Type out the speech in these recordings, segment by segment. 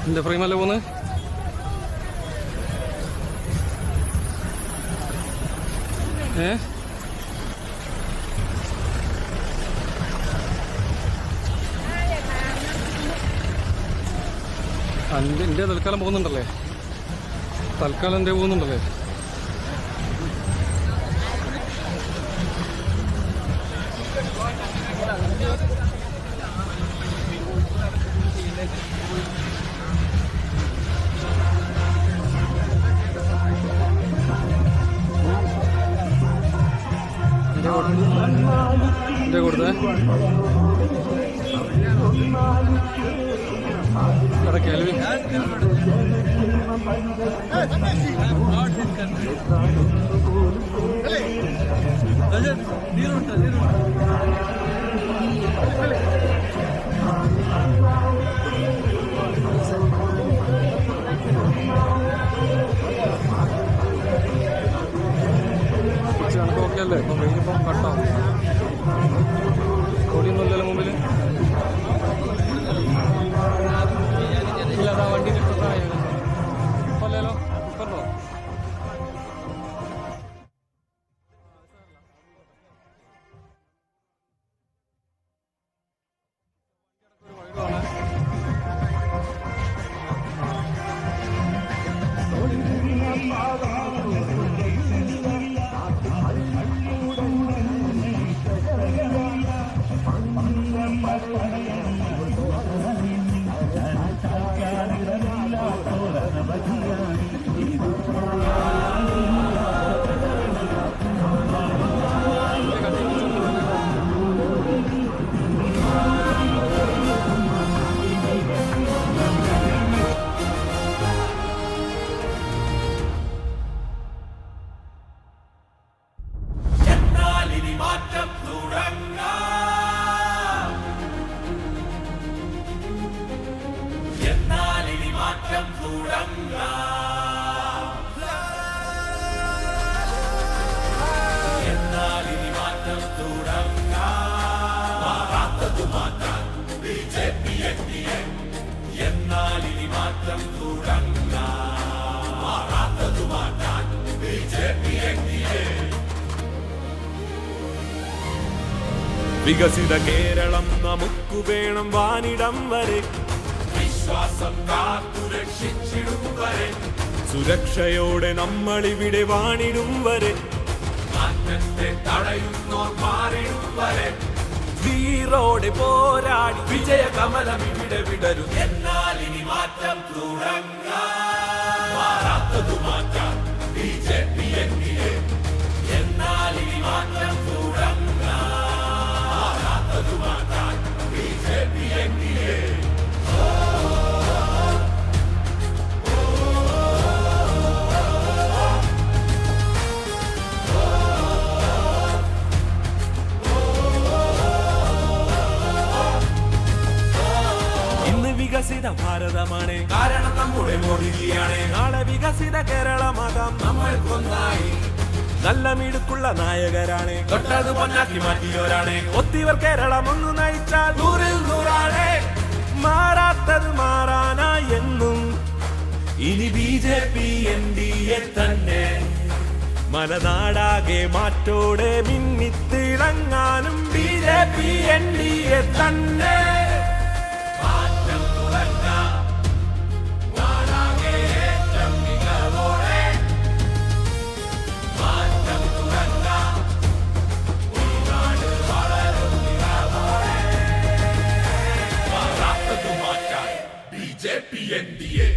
എന്റെ ഫ്രെയിമല്ലേ പോന്ന് എന്റെ തൽക്കാലം പോകുന്നുണ്ടല്ലേ തൽക്കാലം എന്റെ പോകുന്നുണ്ടല്ലേ എന്റെ കൊടുത്തേ കേൾവി കണക്കൊക്കെ അല്ലേ ഇപ്പം കഴിഞ്ഞിപ്പം കട്ടാവും ഓടിയൊന്നുമില്ലല്ലോ മുമ്പിൽ ഇല്ല അതാ വണ്ടി ഇപ്പല്ലോ ഇപ്പല്ലോ വികസിത കേരളം നമുക്കു വേണം വാനിടം വരെ വിശ്വാസം കാത്തു രക്ഷിച്ചിടും വരെ സുരക്ഷയോടെ നമ്മളിവിടെ വാണിടും വരെ മാറ്റത്തെ തടയുന്നോർ മാറിടും വരെ വീറോടെ പോരാടി വിജയ കമലം ഇവിടെ വിടരും എന്നാൽ ഇനി മാറ്റം തുടങ്ങാം മാറാത്തതു മാറ്റാം BJP എങ്കിലേ എന്നാൽ ഇനി മാറ്റം തുടങ്ങാം മാറാത്തതു മാറ്റാൻ BJP എങ്കിലേ വികസിത ഭാരതമാണ് കാരണം നമ്മുടെ മോദിജിയാണ് നാളെ വികസിത കേരളമാകാം നമ്മൾക്കൊന്നായി നല്ല മിടുക്കുള്ള നായകരാണ് തൊട്ടത് പൊന്നാക്കി മാറ്റിയവരാണ് ഒത്തിവർ കേരളം ഒന്ന് നയിച്ചാൽ 100-100 മാറാത്തത് മാറാനായി എന്നും ഇനി BJP NDA തന്നെ മലനാടാകെ മാറ്റോടെ മിന്നിത്തിളങ്ങാനും BJP NDA തന്നെ BJP NDA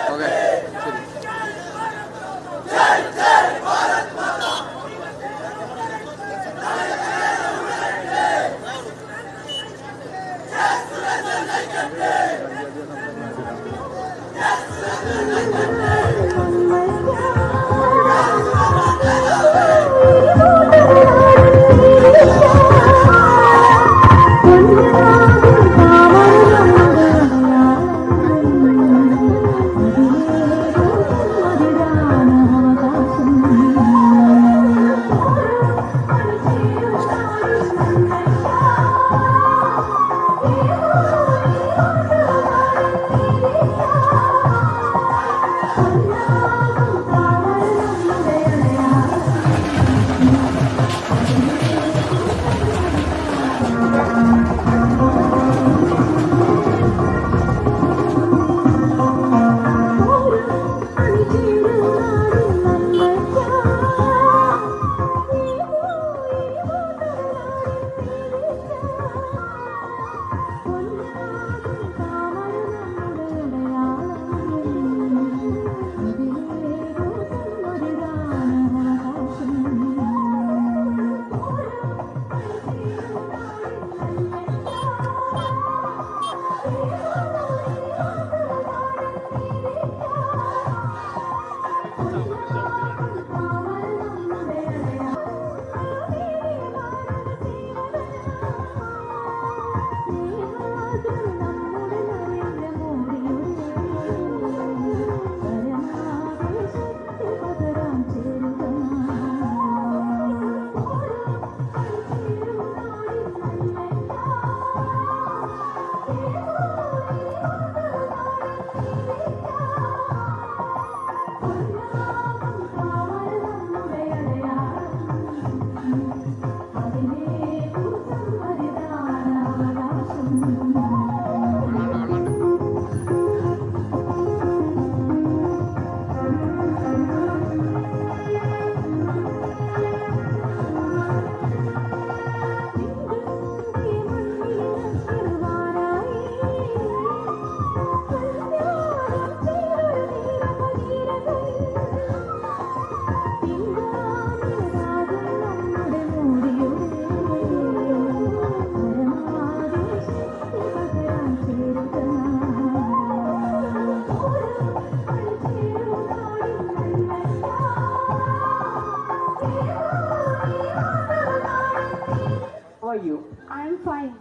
ഓക്കെ ശരി. How are you? I'm fine.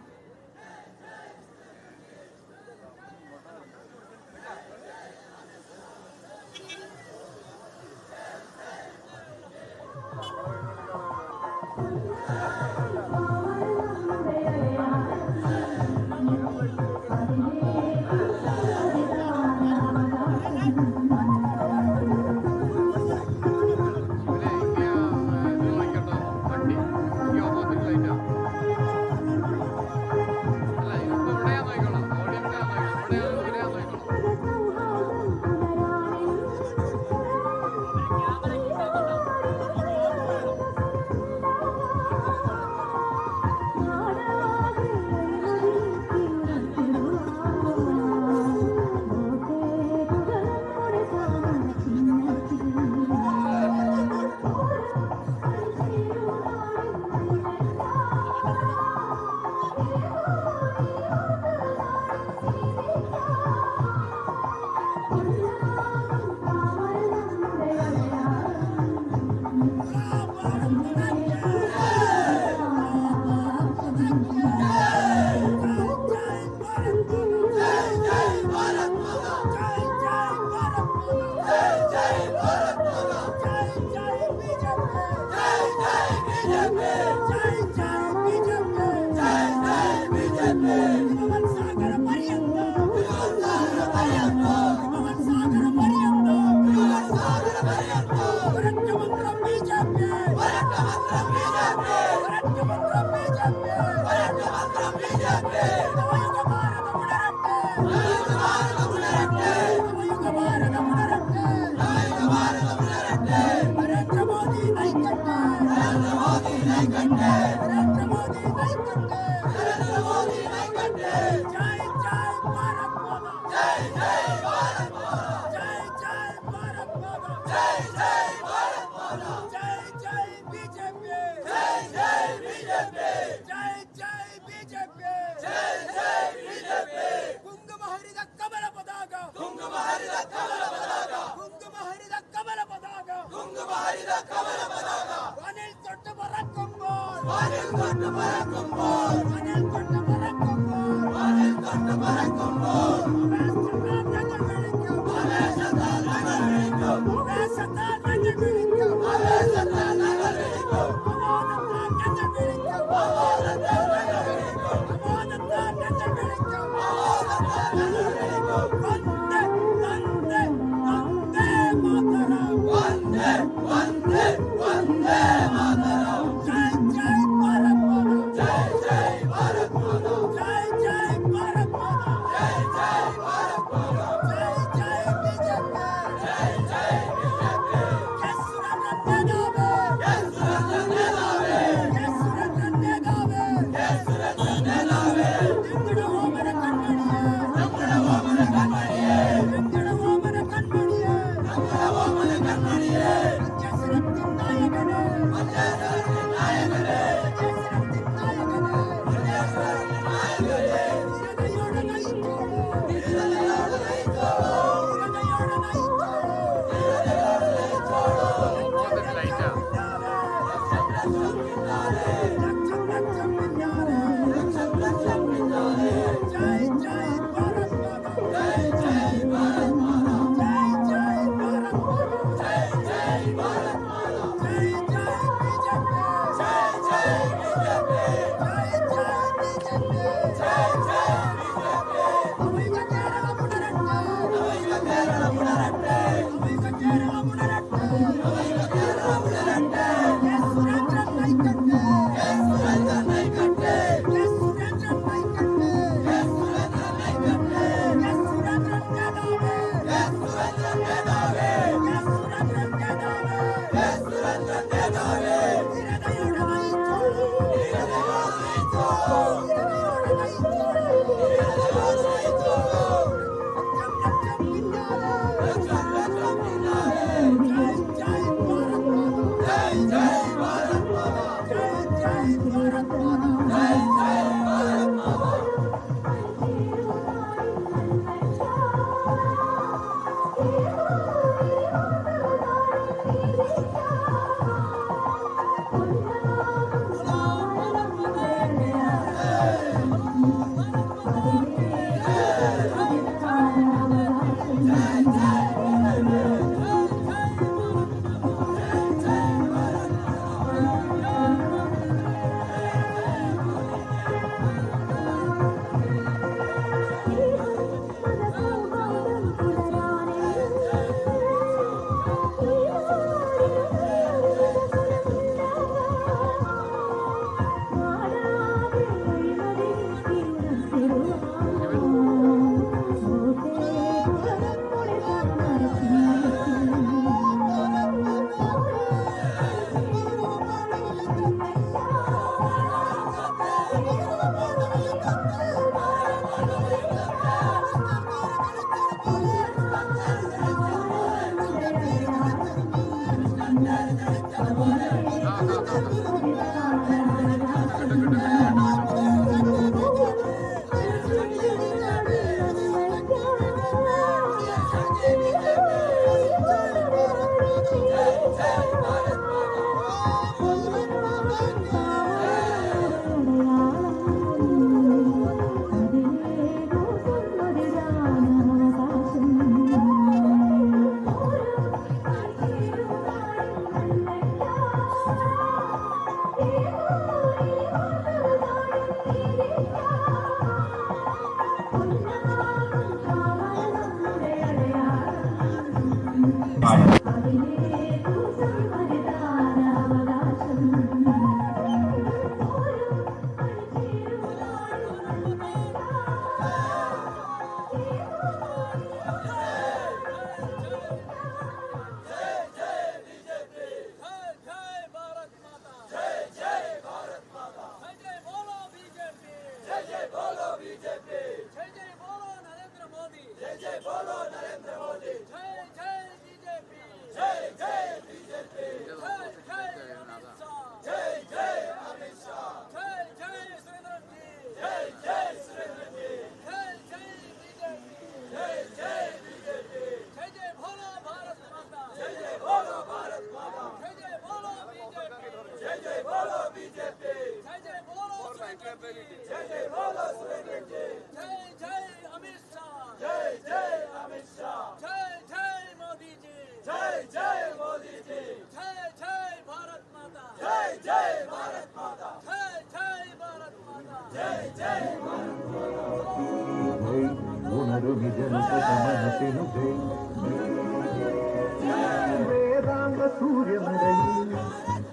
സൂര്യമഴയിൽ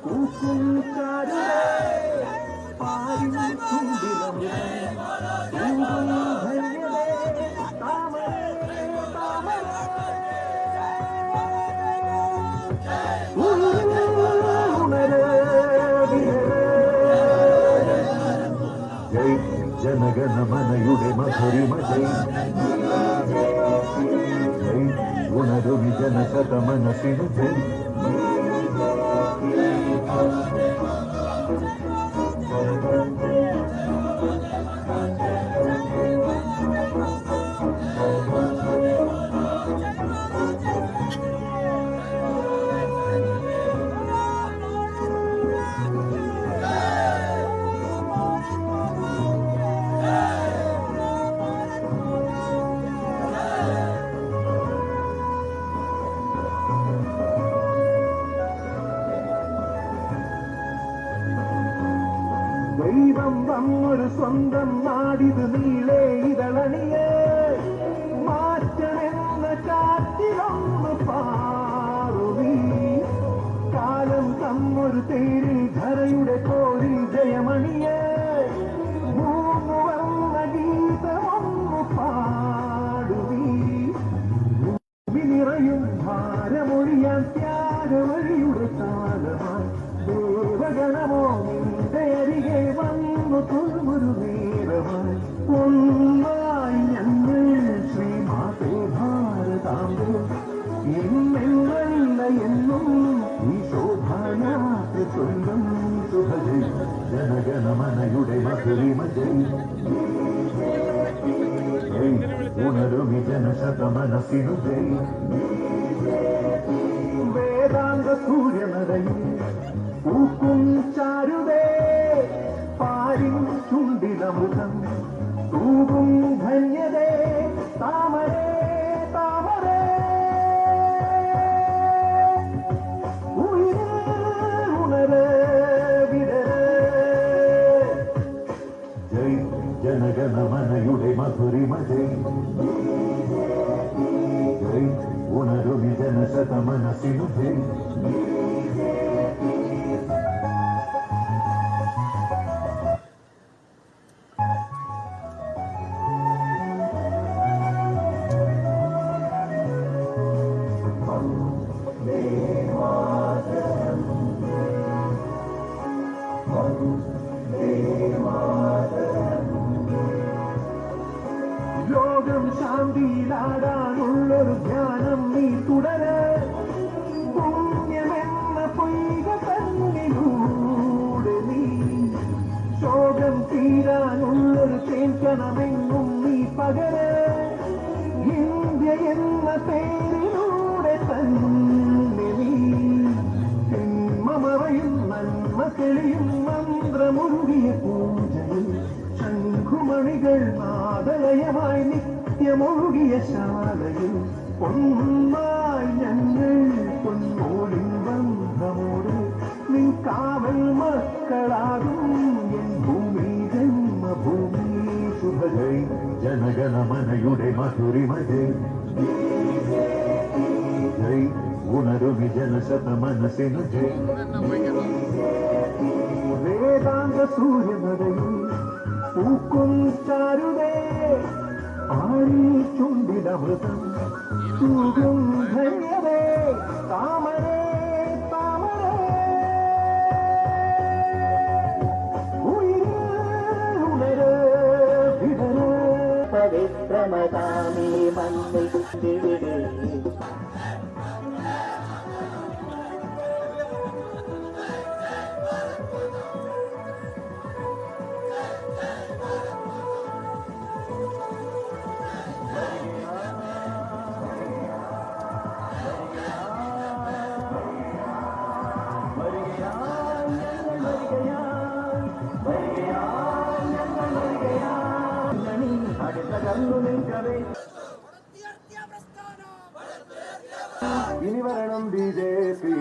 പൂക്കും ചാരുതേ പാരിൻ ചുണ്ടിലമുതേ തൂകും ധന്യതേ താമരേ താമരേ ജയ് ജനഗണമനയുടെ മധുരിമ ജയ് ജയ് ഉണരുമി ജനശതമനസിനു ജയ് ദൈവം വന്നൊരു സ്വന്തം നാടിത് നീളേ ഇതളണിയേ മാറ്റമെന്ന കാറ്റിലൊന്ന് പാറുവീ കാലം തന്നൊരു തേരിൽ ധരയുടെ കോരിൽ ജയമണിയേ മൂന്നു വന്ന ഗീതമൊന്നു പാടുവീ നിറയും ഭാരമൊഴിയാൻ ത്യാഗവഴിയുടെ കാലമായി ദേവഗണമോ നിന്റെ അരികെ വന്നു തൊഴുമൊരു നേരമായി ഒന്നായി ഞങ്ങൾ ശ്രീമാതേ ഭാരതാംബേ എന്നല്ല എന്നും ഈ ശോഭായാത്ര ചൊല്ലും ശുഭജയ് ജനഗണമനയുടെ മധുരിമ ജയ് ജയ് ഉണരുമി ജനശതമനസിനു ജയ് വേദാന്ത സൂര്യമഴയിൽ പൂക്കും ചാരുതേ പാരിൻ ചുണ്ടിലമൃതം തൂകും ധന്യതേ താമരേ താമരേ ഉണരേ വിടരേ ജയ് ജനഗണമനയുടെ മധുരിമ ജയ് ജയ് ഉണരുമി ജനശതമനസിനു ജയ് ലോകം ശാന്തിയിലാടാനുള്ളൊരു ധ്യാനം നീ തുടരെ പുണ്യമെന്ന പൊയ്ക തന്നിലൂടെ നീ ശോകം തീരാനുള്ളൊരു തേൻകണമെന്നും നീ പകരെ ഇന്ത്യ എന്ന പേരിലൂടെ തന്നെ നീ തിന്മമറയും നന്മ തെളിയും മന്ത്രമൊഴുകിയ പൂജയിൽ ശംഖുമണികൾ നാദലയമായി നിത്യമൊഴുകിയ ശാലയിൽ ഒന്നായി ഞങ്ങൾ പൊന്നോളിൻ ബന്ധമോട് നിൻ കാവൽ മക്കളാകും എൻ ഭൂമി ജന്മഭൂമി ശുഭജയ് ജനഗണമനയുടെ മധുരിമ ജയ് ജയ് ഉണരുമി ജനശതമനസിനു ജയ് വേദാന്ത സൂര്യമഴയിൽ പൂക്കും ചാരുതേ ആരി ചുണ്ടിലമൃതം തൂകും ധന്യതേ താമരേ താമരേ ഉണരേ വിടരേ പവിത്രമതാമേ മണ്ണിൽ തിരികെ ഇനി വരണം ബി.ജെ.പി.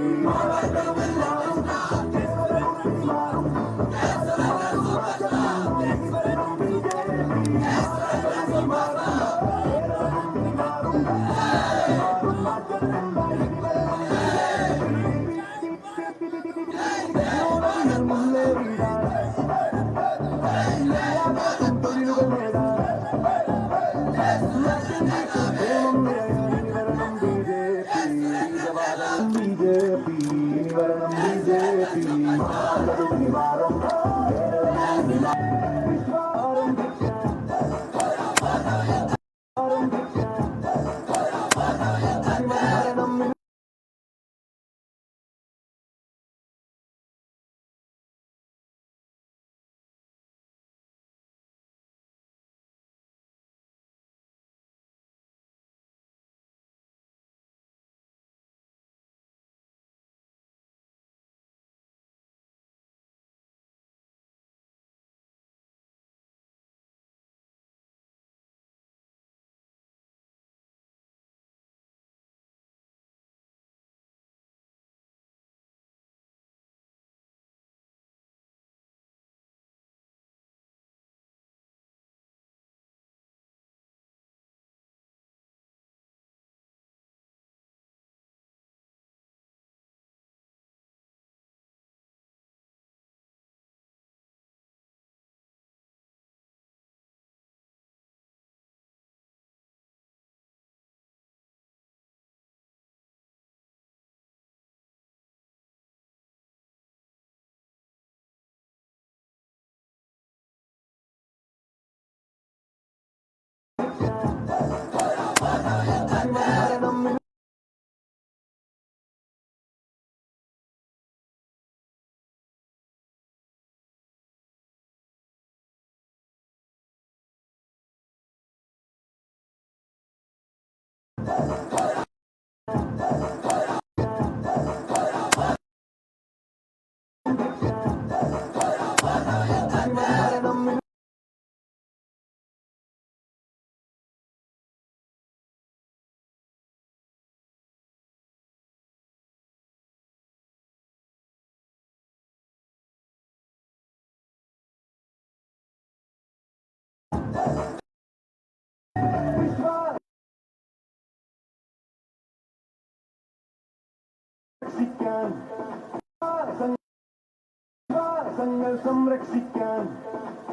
വിശ്വാസങ്ങൾ സംരക്ഷിക്കാൻ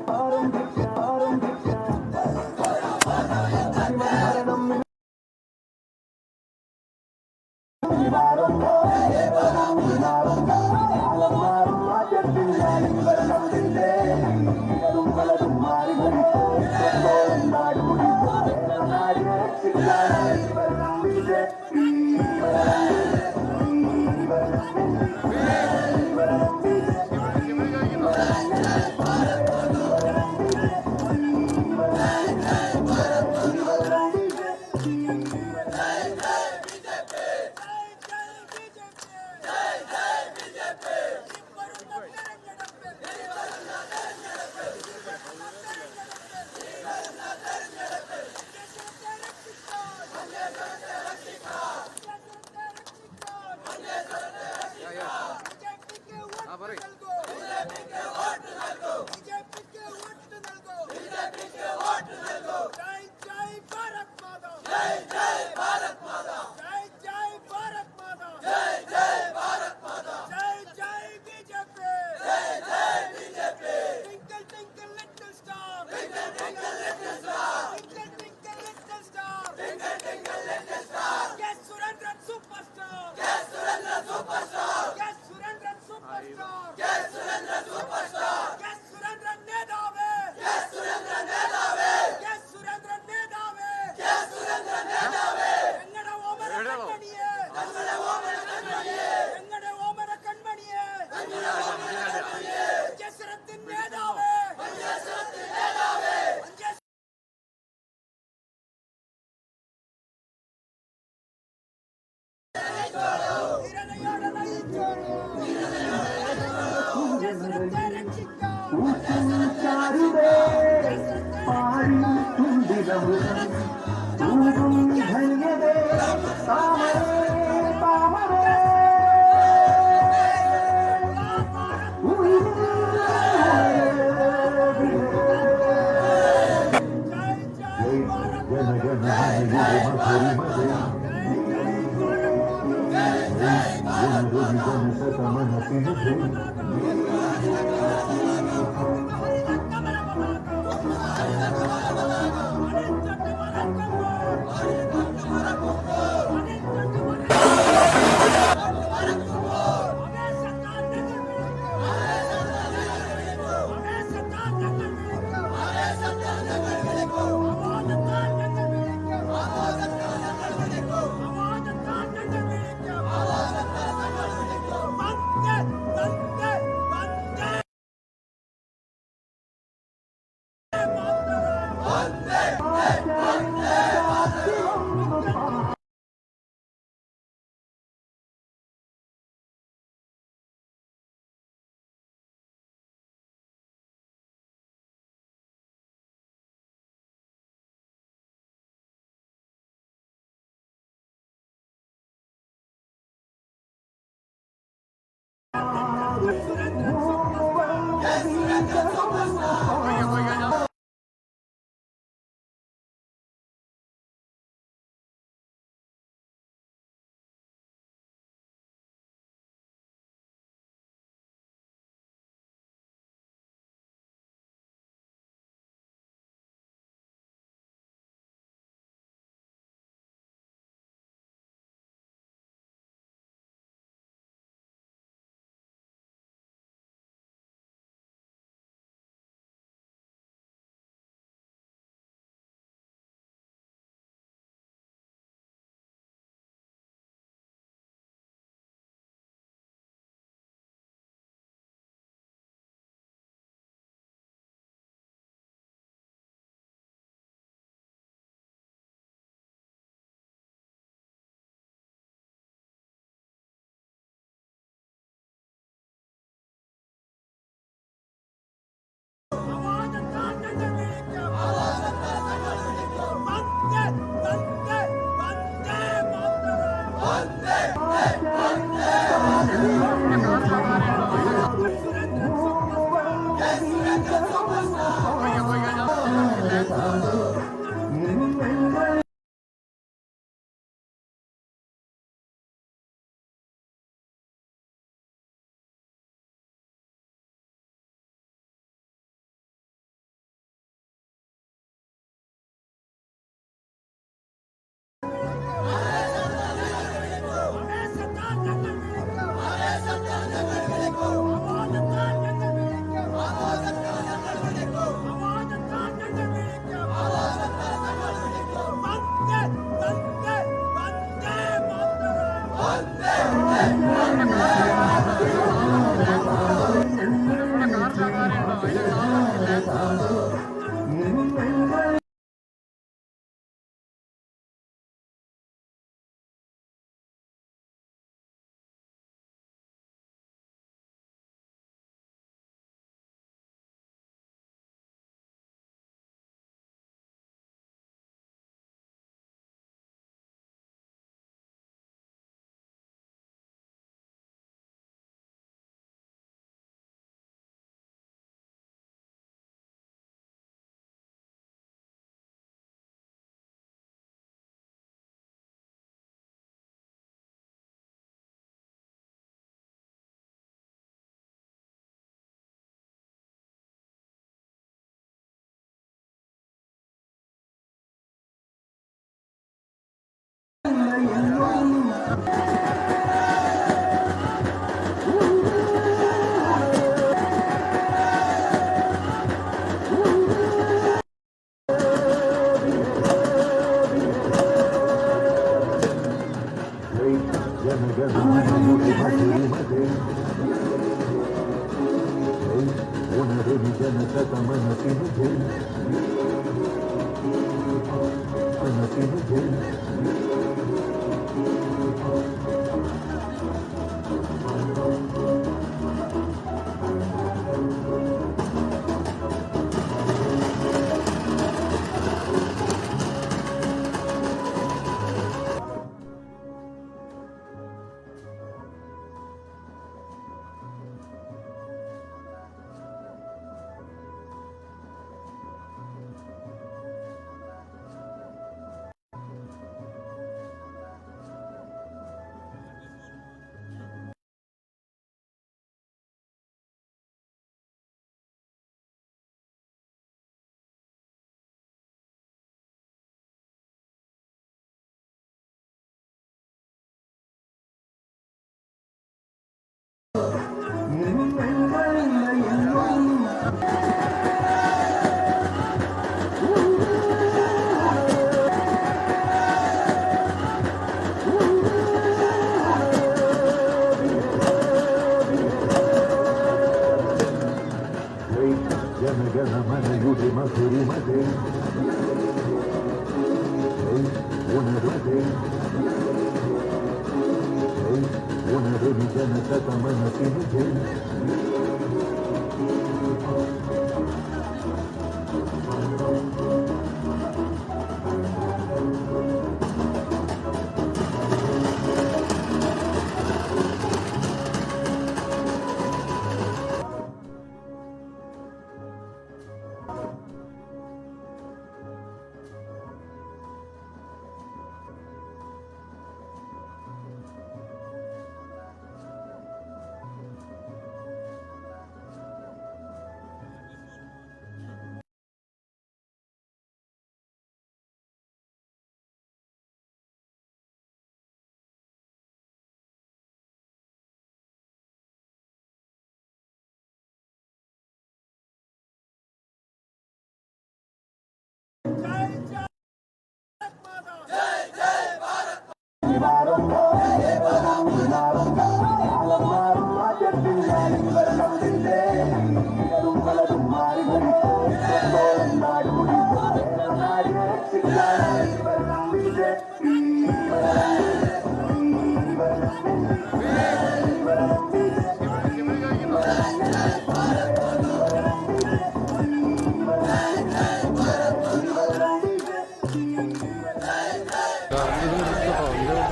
ഭരണം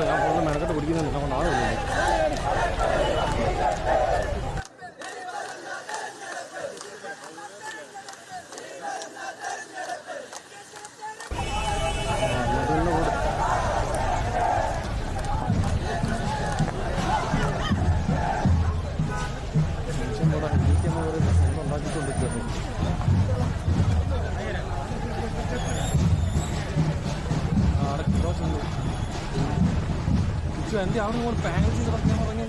ഞാൻ പോകുന്ന മെനക്കെട്ട് പിടിക്കുന്നുണ്ട് നമ്മൾ നാളെ എൻ്റെ അവിടെ നിന്ന് പാനൽ ചെയ്ത് പറഞ്ഞാൽ പറഞ്ഞു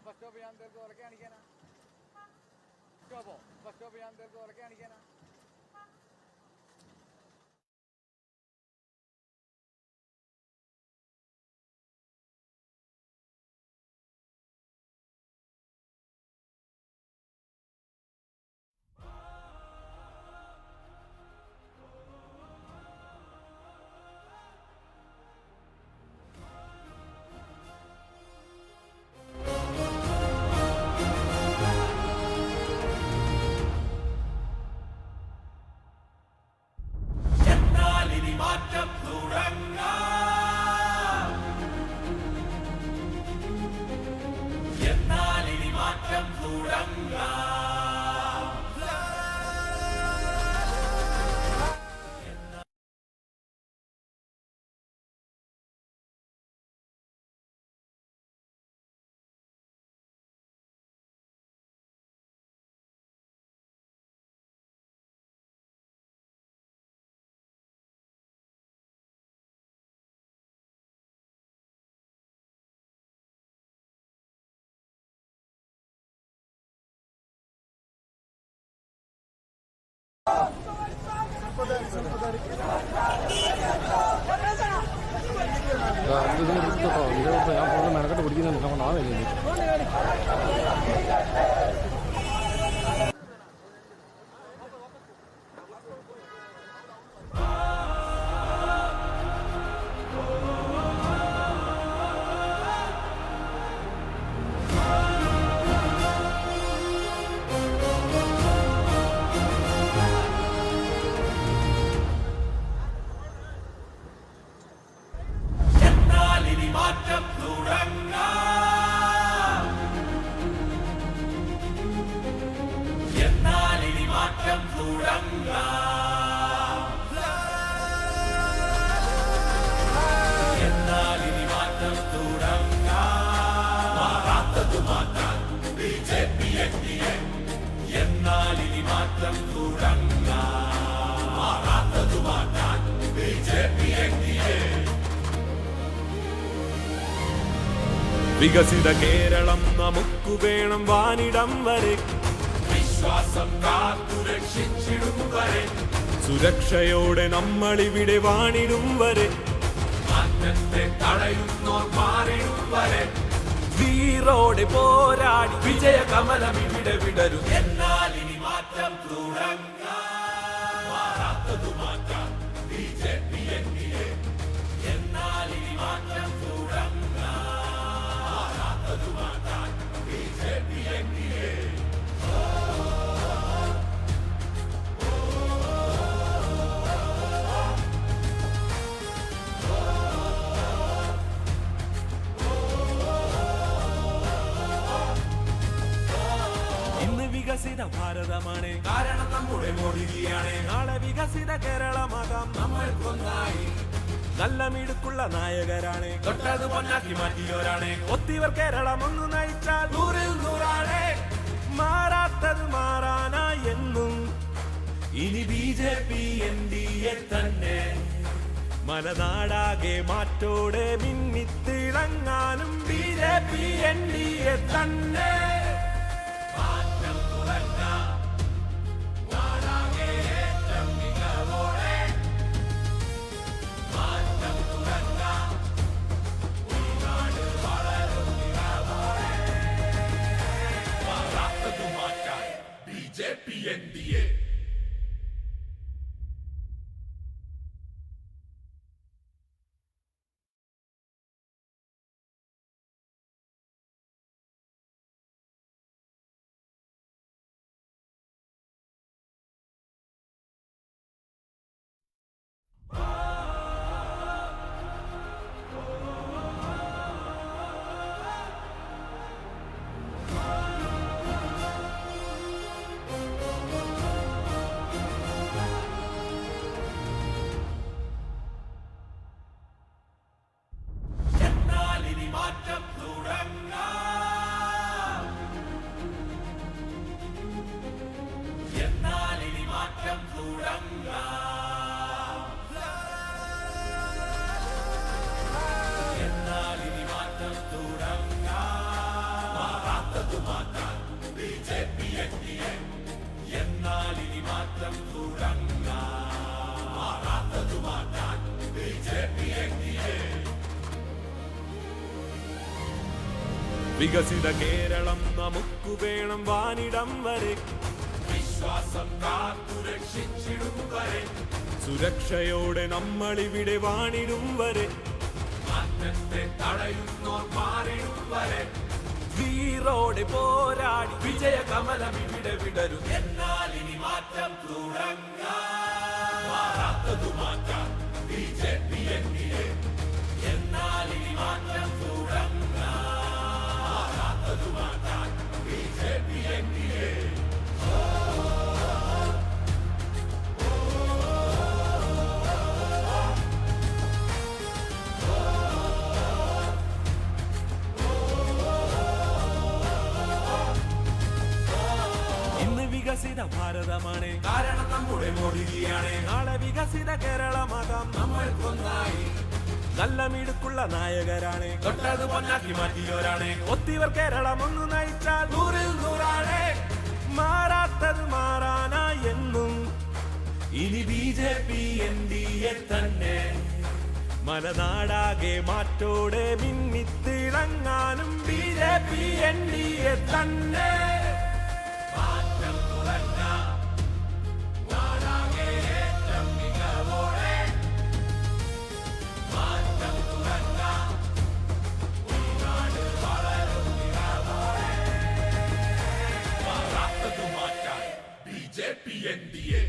ബസ് സ്റ്റോപ്പ് ഞാൻ തീർത്ത് ഉറക്കെ കാണിക്കാനാ ബസ് സ്റ്റോപ്പ് ഞാൻ തീർത്ത് ഉറക്കെ കാണിക്കാനാ ഞാൻ ഫുള്ള് മെനക്കെട്ട് പിടിക്കുന്നുണ്ട് കൊണ്ട് ആവില്ല. വികസിത കേരളം നമുക്കു വേണം വാനിടം വരെ, വിശ്വാസം കാത്തുരക്ഷിച്ചിടും വരെ, സുരക്ഷയോടെ നമ്മളിവിടെ വാണിടും വരെ, മാറ്റത്തെ തടയുന്നോർ മാറിടും വരെ, വീറോടെ പോരാടി വിജയ കമലം ഇവിടെ വിടരും. എന്നാൽ ഇനി മാറ്റം തുടങ്ങാം, മാറാത്തതു മാറ്റാം BJP NDA. എന്നാൽ ഇനി മാറ്റം തുടങ്ങാം, മാറാത്തതു മാറ്റാം BJP NDA. വികസിത ഭാരതമാണ് കാരണം നമ്മുടെ മോദിയാണ്. നാളെ വികസിത കേരളമാകാം നമ്മൾക്കൊന്നായി. നല്ല മിടുക്കുള്ള നായകരാണ്, തൊട്ടത് പൊന്നാക്കി മാറ്റിയവരാണ്. ഒത്തിവർ കേരളം ഒന്ന് നയിച്ചാൽ 100-ൽ 100ആണ്. മാറാത്തത് മാറാനായി എന്നും ഇനി BJP NDA തന്നെ. മലനാടാകെ മാറ്റോടെ മിന്നിത്തിളങ്ങാനും BJP NDA തന്നെ. BJP NDA. വികസിത കേരളം നമുക്കു വേണം വാനിടം വരെ, വിശ്വാസം കാത്തുരക്ഷിച്ചിടും വരെ, സുരക്ഷയോടെ നമ്മളിവിടെ വാണിടും വരെ, മാറ്റത്തെ തടയുന്നോർ മാറിടും വരെ, വീറോടെ പോരാടി വിജയ കമലം ഇവിടെ വിടരും. എന്നാൽ ഇനി മാറ്റം തുടങ്ങാം, മാറാത്തതു മാറ്റാം BJP NDA. എന്നാൽ ഇനി മാറ്റം തുടങ്ങാം, മാറാത്തതു മാറ്റാം BJP NDA. വികസിത ഭാരതമാണ് കാരണം നമ്മുടെ മോദിയാണ്. നാളെ വികസിത കേരളമാകാം നമ്മൾക്കൊന്നായി. നല്ല മിടുക്കുള്ള നായകരാണ്, തൊട്ടത് പൊന്നാക്കി മാറ്റിയവരാണ്. ഒത്തിവർ കേരളം ഒന്ന് നയിച്ചാൽ 100-ൽ 100ആണ്. മാറാത്തത് മാറാനായി എന്നും മലനാടാകെ മാറ്റോടെ മിന്നിത്തിളങ്ങാനും BJP NDA തന്നെ മാറ്റം തുടങ്ങാം നാടാകെ ഏറ്റം മികവോടെ മാറ്റം തുടങ്ങാം ഉൾനാട് വളരും മികവോടെ മാറാത്തത് മാറ്റാൻ BJP NDA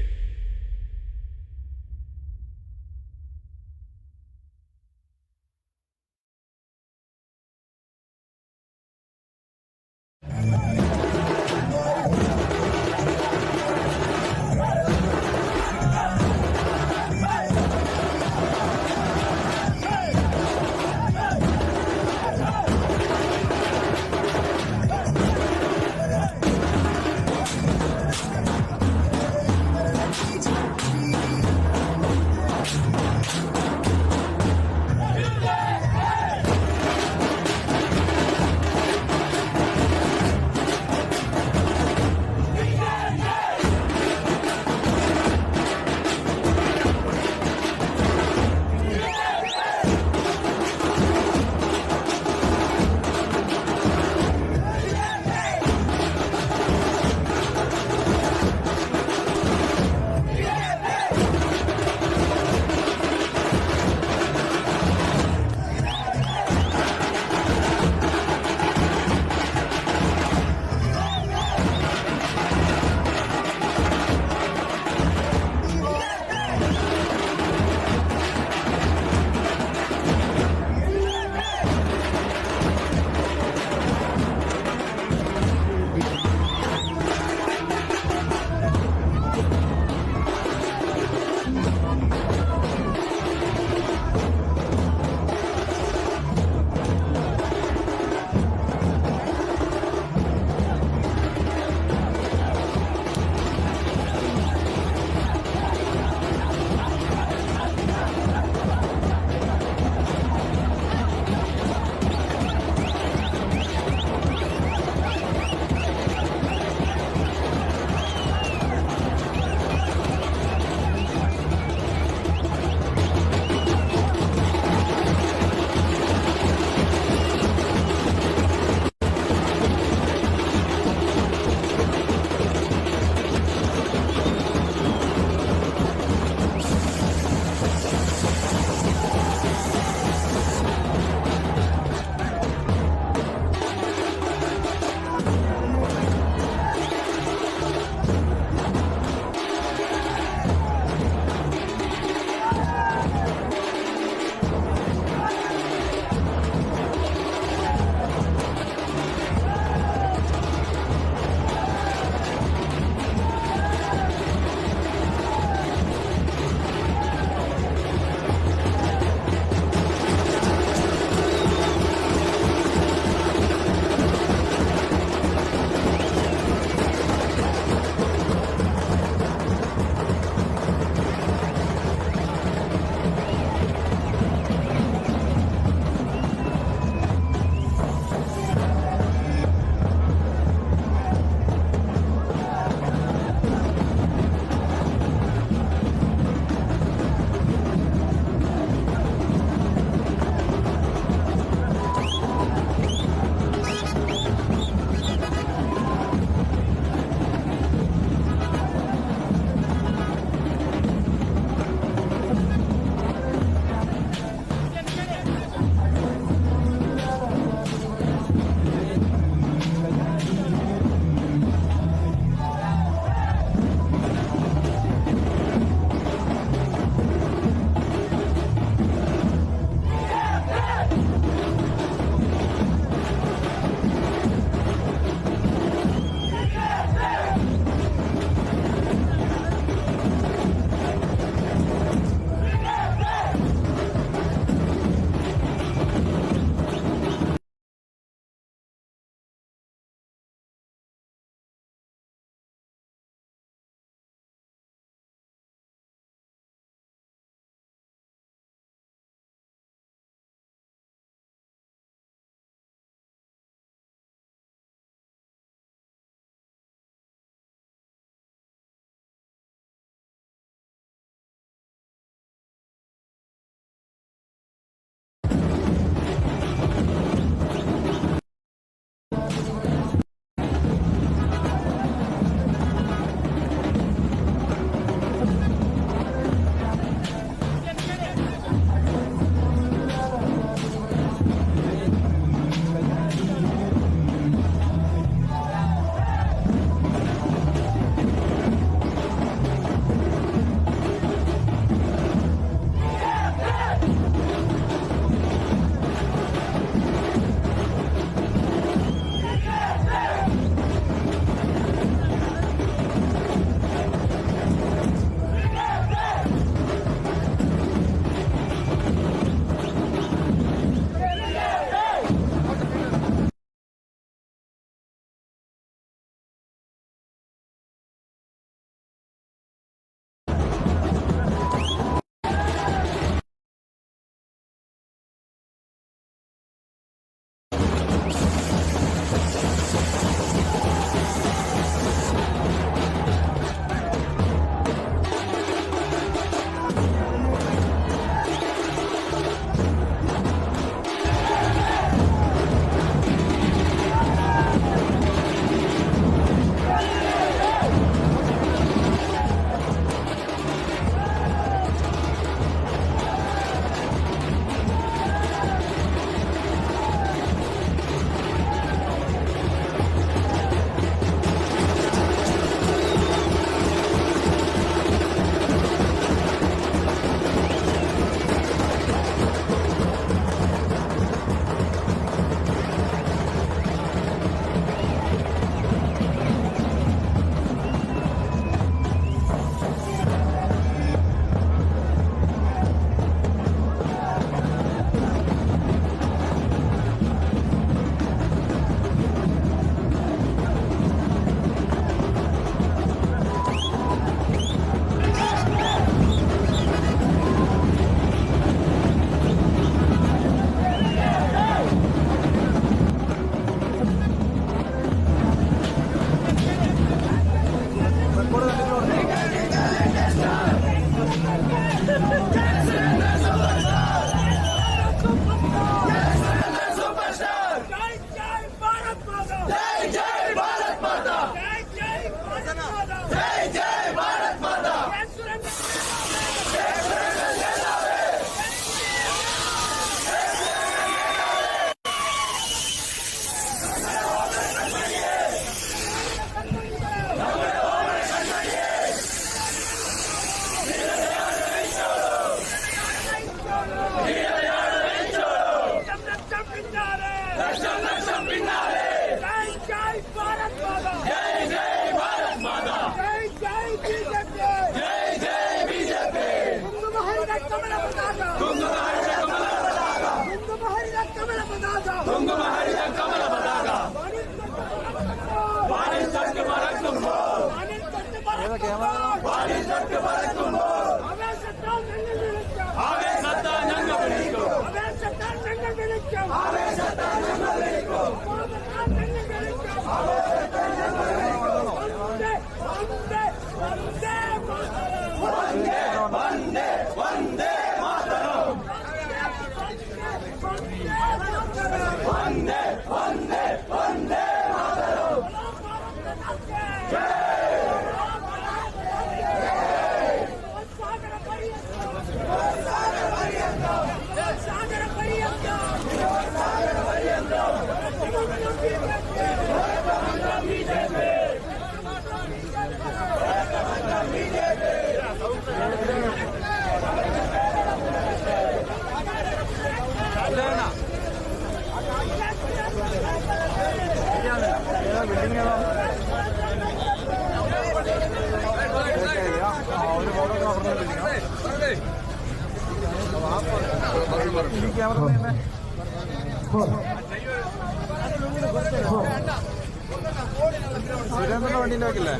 സുരേന്ദ്രന്റെ വണ്ടിന്റെ വെക്കില്ലേ?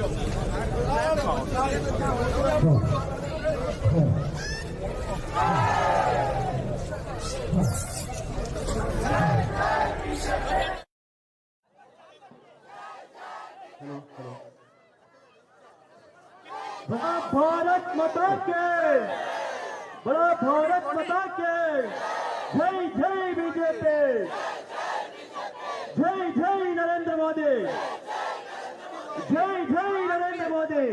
भारत माता के, बड़ा भारत माता के, जय जय बीजेपी, जय जय नरेंद्र मोदी, जय जय नरेंद्र मोदी,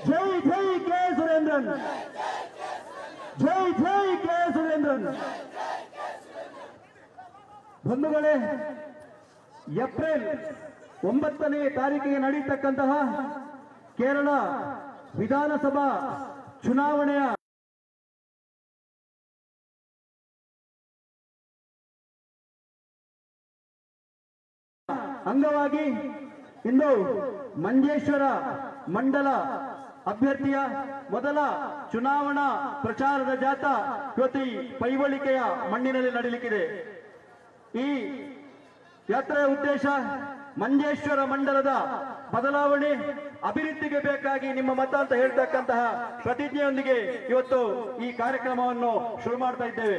जय जय के सुरेंद्रन, जय जय के सुरेंद्रन। ಬಂಧುಗಳೇ, ಏಪ್ರಿಲ್ 9ನೇ ತಾರೀಕಿಗೆ ನಡೆಯತಕ್ಕಂತಹ ಕೇರಳ ವಿಧಾನಸಭಾ ಚುನಾವಣೆಯ ಅಂಗವಾಗಿ ಇಂದು ಮಂಜೇಶ್ವರ ಮಂಡಲ ಅಭ್ಯರ್ಥಿಯ ಮೊದಲ ಚುನಾವಣಾ ಪ್ರಚಾರದ ಜಾಥಾ ಇವತ್ತು ಪೈವಳಿಕೆಯ ಮಣ್ಣಿನಲ್ಲಿ ನಡೆಯಲಿಕ್ಕಿದೆ. ಈ ಯಾತ್ರೆಯ ಉದ್ದೇಶ ಮಂಜೇಶ್ವರ ಮಂಡಲದ ಬದಲಾವಣೆ, ಅಭಿವೃದ್ಧಿಗೆ ಬೇಕಾಗಿ ನಿಮ್ಮ ಮತ ಅಂತ ಹೇಳ್ತಕ್ಕಂತಹ ಪ್ರತಿಜ್ಞೆಯೊಂದಿಗೆ ಇವತ್ತು ಈ ಕಾರ್ಯಕ್ರಮವನ್ನು ಶುರು ಮಾಡ್ತಾ ಇದ್ದೇವೆ.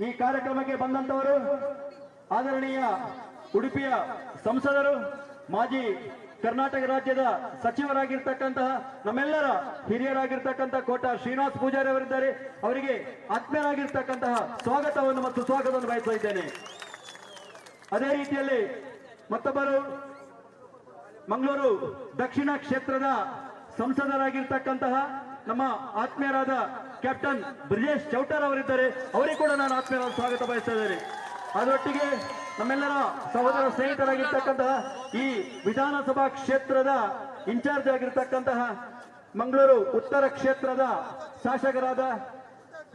ಈ ಕಾರ್ಯಕ್ರಮಕ್ಕೆ ಬಂದಂತವರು ಆದರಣೀಯ ಉಡುಪಿಯ ಸಂಸದರು, ಮಾಜಿ ಕರ್ನಾಟಕ ರಾಜ್ಯದ ಸಚಿವರಾಗಿರ್ತಕ್ಕಂತಹ ನಮ್ಮೆಲ್ಲರ ಹಿರಿಯರಾಗಿರ್ತಕ್ಕಂತಹ ಕೋಟ ಶ್ರೀನಿವಾಸ ಪೂಜಾರಿ ಅವರಿದ್ದಾರೆ. ಅವರಿಗೆ ಆತ್ಮೀಯರಾಗಿರ್ತಕ್ಕಂತಹ ಸ್ವಾಗತವನ್ನು ಮತ್ತು ಸ್ವಾಗತವನ್ನು ಬಯಸ್ತಾ ಇದ್ದೇನೆ. ಅದೇ ರೀತಿಯಲ್ಲಿ ಮತ್ತೊಬ್ಬರು ಮಂಗಳೂರು ದಕ್ಷಿಣ ಕ್ಷೇತ್ರದ ಸಂಸದರಾಗಿರ್ತಕ್ಕಂತಹ ನಮ್ಮ ಆತ್ಮೀಯರಾದ ಕ್ಯಾಪ್ಟನ್ ಬ್ರಿಜೇಶ್ ಚೌಟರ್ ಅವರಿದ್ದಾರೆ. ಅವರಿಗೆ ಕೂಡ ನಾನು ಆತ್ಮೀಯರಾದ ಸ್ವಾಗತ ಬಯಸ್ತಾ ಇದ್ದೇನೆ. ಅದರೊಟ್ಟಿಗೆ ನಮ್ಮೆಲ್ಲರ ಸಹೋದರ ಸ್ನೇಹಿತರಾಗಿರ್ತಕ್ಕಂತಹ ಈ ವಿಧಾನಸಭಾ ಕ್ಷೇತ್ರದ ಇನ್ಚಾರ್ಜ್ ಆಗಿರ್ತಕ್ಕಂತಹ ಮಂಗಳೂರು ಉತ್ತರ ಕ್ಷೇತ್ರದ ಶಾಸಕರಾದ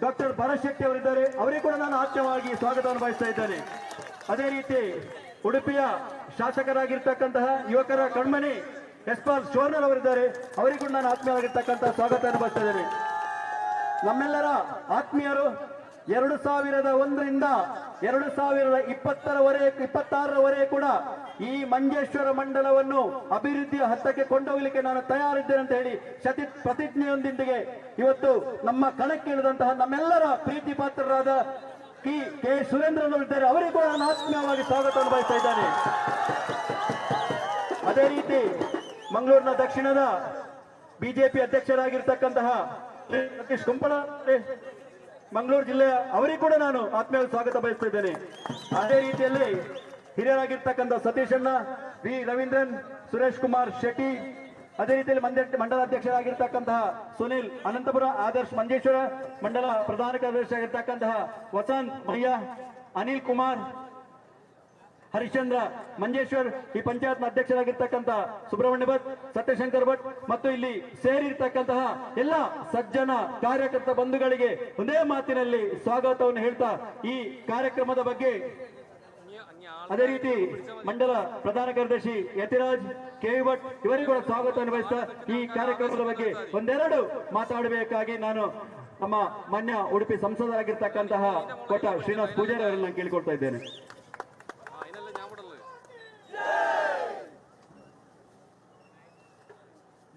ಡಾಕ್ಟರ್ ಭರತ್ ಶೆಟ್ಟಿ ಅವರಿದ್ದಾರೆ. ಅವರಿಗೆ ಕೂಡ ನಾನು ಆತ್ಮೀಯವಾಗಿ ಸ್ವಾಗತವನ್ನು ಬಯಸ್ತಾ ಇದ್ದೇನೆ. ಅದೇ ರೀತಿ ಉಡುಪಿಯ ಶಾಸಕರಾಗಿರ್ತಕ್ಕಂತಹ ಯುವಕರ ಕಣ್ಮಣಿ ಎಸ್ಪಾಲ್ ಶೋರ್ನರ್ ಅವರಿದ್ದಾರೆ. ಅವರಿಗೂ ಕೂಡ ನಾನು ಆತ್ಮೀಯವಾಗಿರ್ತಕ್ಕಂತಹ ಸ್ವಾಗತವನ್ನು ಬಯಸ್ತಾ ಇದ್ದೇನೆ. ನಮ್ಮೆಲ್ಲರ ಆತ್ಮೀಯರು 2001ರಿಂದ 2026ರವರೆಗೆ ಕೂಡ ಈ ಮಂಜೇಶ್ವರ ಮಂಡಲವನ್ನು ಅಭಿವೃದ್ಧಿಯ ಹಂತಕ್ಕೆ ಕೊಂಡೊಯ್ಯಲಿಕ್ಕೆ ನಾನು ತಯಾರಿದ್ದೇನೆ ಅಂತ ಹೇಳಿ ಪ್ರತಿಜ್ಞೆಯೊಂದಿಗೆ ಇವತ್ತು ನಮ್ಮ ಕಣಕ್ಕೆ ಇಳಿದಂತಹ ನಮ್ಮೆಲ್ಲರ ಪ್ರೀತಿ ಪಾತ್ರರಾದ ಕೆ ಸುರೇಂದ್ರನ್ ಅವರಿದ್ದಾರೆ. ಅವರಿಗೂ ಕೂಡ ನಾನು ಆತ್ಮೀಯವಾಗಿ ಸ್ವಾಗತವನ್ನು ಬಯಸ್ತಾ ಇದ್ದೇನೆ. ಅದೇ ರೀತಿ ಮಂಗಳೂರಿನ ದಕ್ಷಿಣದ ಬಿಜೆಪಿ ಅಧ್ಯಕ್ಷರಾಗಿರ್ತಕ್ಕಂತಹ ಸತೀಶ್ ಕುಂಪಳ ಮಂಗಳೂರು ಜಿಲ್ಲೆಯ ಅವರಿಗೂ ಕೂಡ ನಾನು ಆತ್ಮೀಯವಾಗಿ ಸ್ವಾಗತ ಬಯಸ್ತಾ ಇದ್ದೇನೆ. ಅದೇ ರೀತಿಯಲ್ಲಿ ಹಿರಿಯರಾಗಿರ್ತಕ್ಕಂಥ ಸತೀಶಣ್ಣ, ವಿ ರವೀಂದ್ರನ್, ಸುರೇಶ್ ಕುಮಾರ್ ಶೆಟ್ಟಿ, ಅದೇ ರೀತಿಯಲ್ಲಿ ಮಂಡಲಾಧ್ಯಕ್ಷರಾಗಿರ್ತಕ್ಕಂತಹ ಸುನಿಲ್ ಅನಂತಪುರ, ಆದರ್ಶ್ ಮಂಜೇಶ್ವರ, ಮಂಡಲ ಪ್ರಧಾನ ಕಾರ್ಯದರ್ಶಿ ಆಗಿರ್ತಕ್ಕಂತಹ ವಸಂತ್ ಮಯ್ಯ, ಅನಿಲ್ ಕುಮಾರ್, ಹರಿಶ್ಚಂದ್ರ ಮಂಜೇಶ್ವರ್, ಈ ಪಂಚಾಯತ್ನ ಅಧ್ಯಕ್ಷರಾಗಿರ್ತಕ್ಕಂಥ ಸುಬ್ರಹ್ಮಣ್ಯ ಭಟ್, ಸತ್ಯಶಂಕರ್ ಭಟ್ ಮತ್ತು ಇಲ್ಲಿ ಸೇರಿರ್ತಕ್ಕಂತಹ ಎಲ್ಲ ಸಜ್ಜನ ಕಾರ್ಯಕರ್ತ ಬಂಧುಗಳಿಗೆ ಒಂದೇ ಮಾತಿನಲ್ಲಿ ಸ್ವಾಗತವನ್ನು ಹೇಳ್ತಾ ಈ ಕಾರ್ಯಕ್ರಮದ ಬಗ್ಗೆ ಅದೇ ರೀತಿ ಮಂಡಲ ಪ್ರಧಾನ ಕಾರ್ಯದರ್ಶಿ ಯತಿರಾಜ್, ಕೆ ಭಟ್ ಇವರಿಗೂ ಕೂಡ ಸ್ವಾಗತವನ್ನು ಬಯಸ್ತಾ ಈ ಕಾರ್ಯಕ್ರಮದ ಬಗ್ಗೆ ಒಂದೆರಡು ಮಾತಾಡಬೇಕಾಗಿ ನಾನು ನಮ್ಮ ಮಾನ್ಯ ಉಡುಪಿ ಸಂಸದರಾಗಿರ್ತಕ್ಕಂತಹ ಕೋಟ ಶ್ರೀನಿವಾಸ ಪೂಜಾರಿ ಅವರನ್ನು ನಾನು ಕೇಳಿಕೊಳ್ತಾ ಇದ್ದೇನೆ.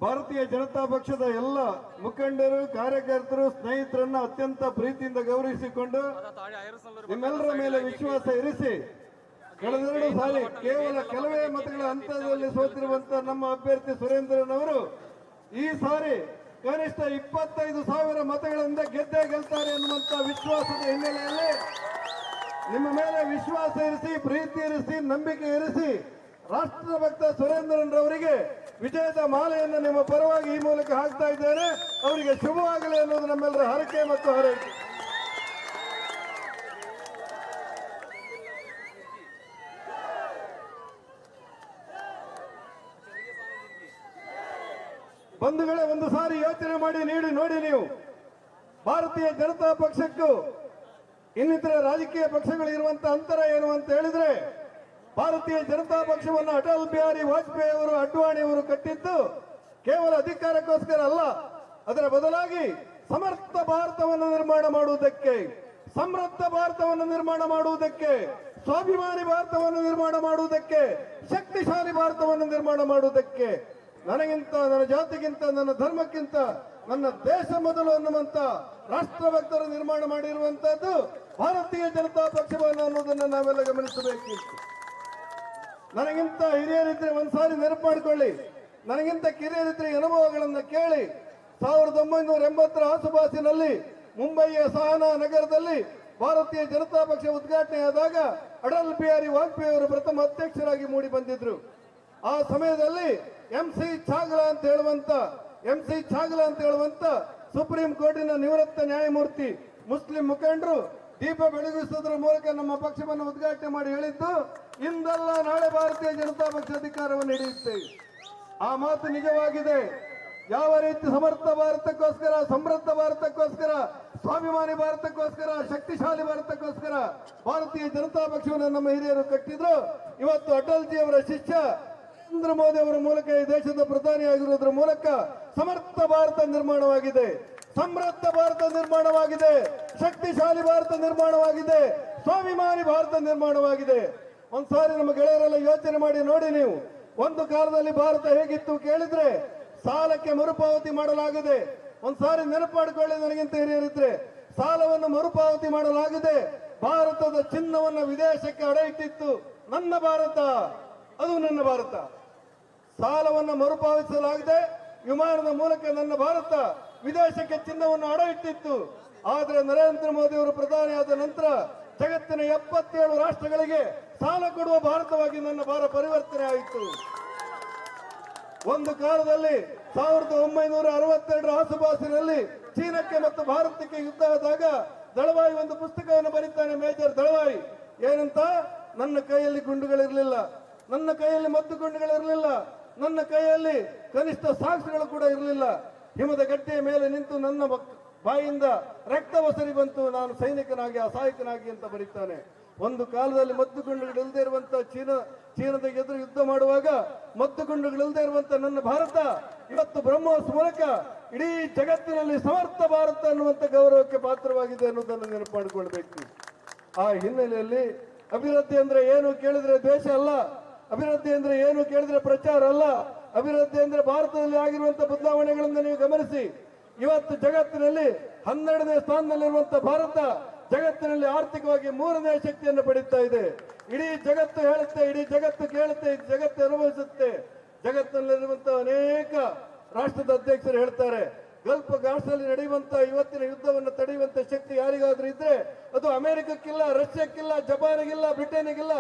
ಭಾರತ ಭಾರತೀಯ ಜನತಾ ಪಕ್ಷದ ಎಲ್ಲ ಮುಖಂಡರು ಕಾರ್ಯಕರ್ತರು ಸ್ನೇಹಿತರನ್ನ ಅತ್ಯಂತ ಪ್ರೀತಿಯಿಂದ ಗೌರವಿಸಿಕೊಂಡು ನಿಮ್ಮೆಲ್ಲರ ಮೇಲೆ ವಿಶ್ವಾಸ ಇರಿಸಿ ಕಳೆದೆರಡು ಸಾರಿ ಕೇವಲ ಕೆಲವೇ ಮತಗಳ ಅಂತರದಲ್ಲಿ ಸೋತಿರುವಂತಹ ನಮ್ಮ ಅಭ್ಯರ್ಥಿ ಸುರೇಂದ್ರನವರು ಈ ಸಾರಿ ಕನಿಷ್ಠ 25,000 ಮತಗಳಿಂದ ಗೆದ್ದೇ ಗೆಲ್ತಾರೆ ಎನ್ನುವಂತ ವಿಶ್ವಾಸದ ಹಿನ್ನೆಲೆಯಲ್ಲಿ ನಿಮ್ಮ ಮೇಲೆ ವಿಶ್ವಾಸ ಇರಿಸಿ, ಪ್ರೀತಿ ಇರಿಸಿ, ನಂಬಿಕೆ ಇರಿಸಿ ರಾಷ್ಟ್ರಭಕ್ತ ಸುರೇಂದ್ರನ್ರವರಿಗೆ ವಿಜಯದ ಮಾಲೆಯನ್ನು ನಿಮ್ಮ ಪರವಾಗಿ ಈ ಮೂಲಕ ಹಾಕ್ತಾ ಇದ್ದೇನೆ. ಅವರಿಗೆ ಶುಭವಾಗಲಿ ಅನ್ನೋದು ನಮ್ಮೆಲ್ಲರ ಹರಕೆ ಮತ್ತು ಹಾರೈಕೆ. ಬಂಧುಗಳೇ, ಒಂದು ಸಾರಿ ಯೋಚನೆ ಮಾಡಿ ನೋಡಿ ನೀವು ಭಾರತೀಯ ಜನತಾ ಪಕ್ಷಕ್ಕೂ ಇನ್ನಿತರ ರಾಜಕೀಯ ಪಕ್ಷಗಳು ಇರುವಂತ ಅಂತರ ಏನು ಅಂತ ಹೇಳಿದ್ರೆ, ಭಾರತೀಯ ಜನತಾ ಪಕ್ಷವನ್ನು ಅಟಲ್ ಬಿಹಾರಿ ವಾಜಪೇಯಿ ಅವರು, ಅಡ್ವಾಣಿ ಅವರು ಕಟ್ಟಿದ್ದು ಕೇವಲ ಅಧಿಕಾರಕ್ಕೋಸ್ಕರ ಅಲ್ಲ, ಅದರ ಬದಲಾಗಿ ಸಮರ್ಥ ಭಾರತವನ್ನು ನಿರ್ಮಾಣ ಮಾಡುವುದಕ್ಕೆ, ಸಮೃದ್ಧ ಭಾರತವನ್ನು ನಿರ್ಮಾಣ ಮಾಡುವುದಕ್ಕೆ, ಸ್ವಾಭಿಮಾನಿ ಭಾರತವನ್ನು ನಿರ್ಮಾಣ ಮಾಡುವುದಕ್ಕೆ, ಶಕ್ತಿಶಾಲಿ ಭಾರತವನ್ನು ನಿರ್ಮಾಣ ಮಾಡುವುದಕ್ಕೆ, ನನಗಿಂತ, ನನ್ನ ಜಾತಿಗಿಂತ, ನನ್ನ ಧರ್ಮಕ್ಕಿಂತ ನನ್ನ ದೇಶ ಮೊದಲು ಅನ್ನುವಂತ ರಾಷ್ಟ್ರಭಕ್ತರು ನಿರ್ಮಾಣ ಮಾಡಿರುವಂತಹದ್ದು ಭಾರತೀಯ ಜನತಾ ಪಕ್ಷವನ್ನು ಅನ್ನೋದನ್ನು ನಾವೆಲ್ಲ ಗಮನಿಸಬೇಕಿತ್ತು. ನನಗಿಂತ ಹಿರಿಯರಿದ್ರೆ ಒಂದ್ಸಾರಿ ನೆನಪು ಮಾಡಿಕೊಳ್ಳಿ, ನನಗಿಂತ ಕಿರಿಯರಿದ್ರೆ ಅನುಭವಗಳನ್ನು ಕೇಳಿ. 1980ರ ಆಸುಪಾಸಿನಲ್ಲಿ ಮುಂಬಯಿಯ ಸಹನಾ ನಗರದಲ್ಲಿ ಭಾರತೀಯ ಜನತಾ ಪಕ್ಷ ಉದ್ಘಾಟನೆಯಾದಾಗ ಅಟಲ್ ಬಿಹಾರಿ ವಾಜಪೇಯಿ ಅವರು ಪ್ರಥಮ ಅಧ್ಯಕ್ಷರಾಗಿ ಮೂಡಿ ಬಂದಿದ್ರು. ಆ ಸಮಯದಲ್ಲಿ ಎಂ ಸಿ ಛಾಗ್ಲಾ ಅಂತ ಹೇಳುವಂತ ಸುಪ್ರೀಂ ಕೋರ್ಟಿನ ನಿವೃತ್ತ ನ್ಯಾಯಮೂರ್ತಿ ಮುಸ್ಲಿಂ ಮುಖಂಡರು ದೀಪ ಬೆಳಗಿಸುವುದರ ಮೂಲಕ ನಮ್ಮ ಪಕ್ಷವನ್ನು ಉದ್ಘಾಟನೆ ಮಾಡಿ ಹೇಳಿದ್ದು, ಇಂದಲ್ಲ ನಾಳೆ ಭಾರತೀಯ ಜನತಾ ಪಕ್ಷ ಅಧಿಕಾರವನ್ನು ಹಿಡಿಯುತ್ತೆ. ಆ ಮಾತು ನಿಜವಾಗಿದೆ. ಯಾವ ರೀತಿ ಸಮರ್ಥ ಭಾರತಕ್ಕೋಸ್ಕರ, ಸಮೃದ್ಧ ಭಾರತಕ್ಕೋಸ್ಕರ, ಸ್ವಾಭಿಮಾನಿ ಭಾರತಕ್ಕೋಸ್ಕರ, ಶಕ್ತಿಶಾಲಿ ಭಾರತಕ್ಕೋಸ್ಕರ ಭಾರತೀಯ ಜನತಾ ಪಕ್ಷವನ್ನು ನಮ್ಮ ಹಿರಿಯರು ಕಟ್ಟಿದ್ರು, ಇವತ್ತು ಅಟಲ್ ಜಿ ಅವರ ಶಿಷ್ಯ ನರೇಂದ್ರ ಮೋದಿ ಅವರ ಮೂಲಕ ಈ ದೇಶದ ಪ್ರಧಾನಿಯಾಗಿರುವುದರ ಮೂಲಕ ಸಮರ್ಥ ಭಾರತ ನಿರ್ಮಾಣವಾಗಿದೆ, ಸಮೃದ್ಧ ಭಾರತ ನಿರ್ಮಾಣವಾಗಿದೆ, ಶಕ್ತಿಶಾಲಿ ಭಾರತ ನಿರ್ಮಾಣವಾಗಿದೆ, ಸ್ವಾಭಿಮಾನಿ ಭಾರತ ನಿರ್ಮಾಣವಾಗಿದೆ. ಒಂದ್ಸಾರಿ ನಮ್ಮ ಗೆಳೆಯರೆಲ್ಲ ಯೋಚನೆ ಮಾಡಿ ನೋಡಿ ನೀವು. ಒಂದು ಕಾಲದಲ್ಲಿ ಭಾರತ ಹೇಗಿತ್ತು ಕೇಳಿದ್ರೆ ಸಾಲಕ್ಕೆ ಮರುಪಾವತಿ ಮಾಡಲಾಗಿದೆ. ಒಂದ್ಸಾರಿ ನೆನಪು ಮಾಡಿಕೊಳ್ಳಿ, ನನಗಿಂತ ಹಿರಿಯರಿದ್ರೆ ಸಾಲವನ್ನು ಮರುಪಾವತಿ ಮಾಡಲಾಗಿದೆ. ಭಾರತದ ಚಿನ್ನವನ್ನು ವಿದೇಶಕ್ಕೆ ಅಡ ಇಟ್ಟಿತ್ತು ನನ್ನ ಭಾರತ, ಅದು ನನ್ನ ಭಾರತ. ಸಾಲವನ್ನು ಮರುಪಾವತಿಸಲಾಗದೆ ವಿಮಾನದ ಮೂಲಕ ನನ್ನ ಭಾರತ ವಿದೇಶಕ್ಕೆ ಚಿನ್ನವನ್ನು ಅಡ ಇಟ್ಟಿತ್ತು. ಆದರೆ ನರೇಂದ್ರ ಮೋದಿ ಅವರು ಪ್ರಧಾನಿಯಾದ ನಂತರ ಜಗತ್ತಿನ 77 ರಾಷ್ಟ್ರಗಳಿಗೆ ಸಾಲ ಕೊಡುವ ಭಾರತವಾಗಿ ನನ್ನ ಭಾರತ ಪರಿವರ್ತನೆ ಆಯಿತು. ಒಂದು ಕಾಲದಲ್ಲಿ 1962ರ ಆಸುಪಾಸಿನಲ್ಲಿ ಚೀನಾಕ್ಕೆ ಮತ್ತು ಭಾರತಕ್ಕೆ ಯುದ್ಧ ಆದಾಗ ದಳವಾಯಿ ಒಂದು ಪುಸ್ತಕವನ್ನು ಬರೀತಾನೆ, ಮೇಜರ್ ದಳವಾಯಿ. ಏನಂತ? ನನ್ನ ಕೈಯಲ್ಲಿ ಗುಂಡುಗಳಿರಲಿಲ್ಲ, ನನ್ನ ಕೈಯಲ್ಲಿ ಮದ್ದು ಗುಂಡುಗಳಿರಲಿಲ್ಲ, ನನ್ನ ಕೈಯಲ್ಲಿ ಕನಿಷ್ಠ ಸಾಕ್ಷಿಗಳು ಕೂಡ ಇರಲಿಲ್ಲ. ಹಿಮದ ಗಟ್ಟೆಯ ಮೇಲೆ ನಿಂತು ನನ್ನ ಬಾಯಿಂದ ರಕ್ತ ಒಸರಿ ಬಂತು, ನಾನು ಸೈನಿಕನಾಗಿ ಅಸಹಾಯಕನಾಗಿ ಅಂತ ಬರೀತಾನೆ. ಒಂದು ಕಾಲದಲ್ಲಿ ಮದ್ದುಗುಂಡುಗಳಿಲ್ಲದೆ ಇರುವಂತ ಚೀನಾದ ಎದುರು ಯುದ್ಧ ಮಾಡುವಾಗ ಮದ್ದುಗುಂಡುಗಳಿಲ್ಲದೆ ಇರುವಂತ ನನ್ನ ಭಾರತ ಇವತ್ತು ಬ್ರಹ್ಮೋಸ್ ಮೂಲಕ ಇಡೀ ಜಗತ್ತಿನಲ್ಲಿ ಸಮರ್ಥ ಭಾರತ ಅನ್ನುವಂತ ಗೌರವಕ್ಕೆ ಪಾತ್ರವಾಗಿದೆ ಅನ್ನೋದನ್ನು ನೆನಪು ಮಾಡಿಕೊಳ್ಬೇಕು. ಆ ಹಿನ್ನೆಲೆಯಲ್ಲಿ ಅಭಿವೃದ್ಧಿ ಅಂದ್ರೆ ಏನು ಕೇಳಿದ್ರೆ ದ್ವೇಷ ಅಲ್ಲ, ಅಭಿವೃದ್ಧಿ ಅಂದ್ರೆ ಏನು ಕೇಳಿದ್ರೆ ಪ್ರಚಾರ ಅಲ್ಲ, ಅಭಿವೃದ್ಧಿ ಅಂದ್ರೆ ಭಾರತದಲ್ಲಿ ಆಗಿರುವಂತಹ ಬದಲಾವಣೆಗಳನ್ನು ನೀವು ಗಮನಿಸಿ. ಇವತ್ತು ಜಗತ್ತಿನಲ್ಲಿ 12ನೇ ಸ್ಥಾನದಲ್ಲಿರುವಂತಹ ಭಾರತ ಜಗತ್ತಿನಲ್ಲಿ ಆರ್ಥಿಕವಾಗಿ 3ನೇ ಶಕ್ತಿಯನ್ನು ಪಡೀತಾ ಇದೆ. ಇಡೀ ಜಗತ್ತು ಹೇಳುತ್ತೆ, ಇಡೀ ಜಗತ್ತು ಕೇಳುತ್ತೆ, ಜಗತ್ತು ಅನುಭವಿಸುತ್ತೆ. ಜಗತ್ತಿನಲ್ಲಿರುವಂತಹ ಅನೇಕ ರಾಷ್ಟ್ರದ ಅಧ್ಯಕ್ಷರು ಹೇಳ್ತಾರೆ, ಗಲ್ಫ್ ರಾಷ್ಟ್ರದಲ್ಲಿ ನಡೆಯುವಂತಹ ಇವತ್ತಿನ ಯುದ್ಧವನ್ನು ತಡೆಯುವಂತ ಶಕ್ತಿ ಯಾರಿಗಾದ್ರೂ ಇದ್ರೆ ಅದು ಅಮೆರಿಕಕ್ಕಿಲ್ಲ, ರಷ್ಯಾಕ್ಕಿಲ್ಲ, ಜಪಾನಿಗಿಲ್ಲ, ಬ್ರಿಟನ್ಗಿಲ್ಲ.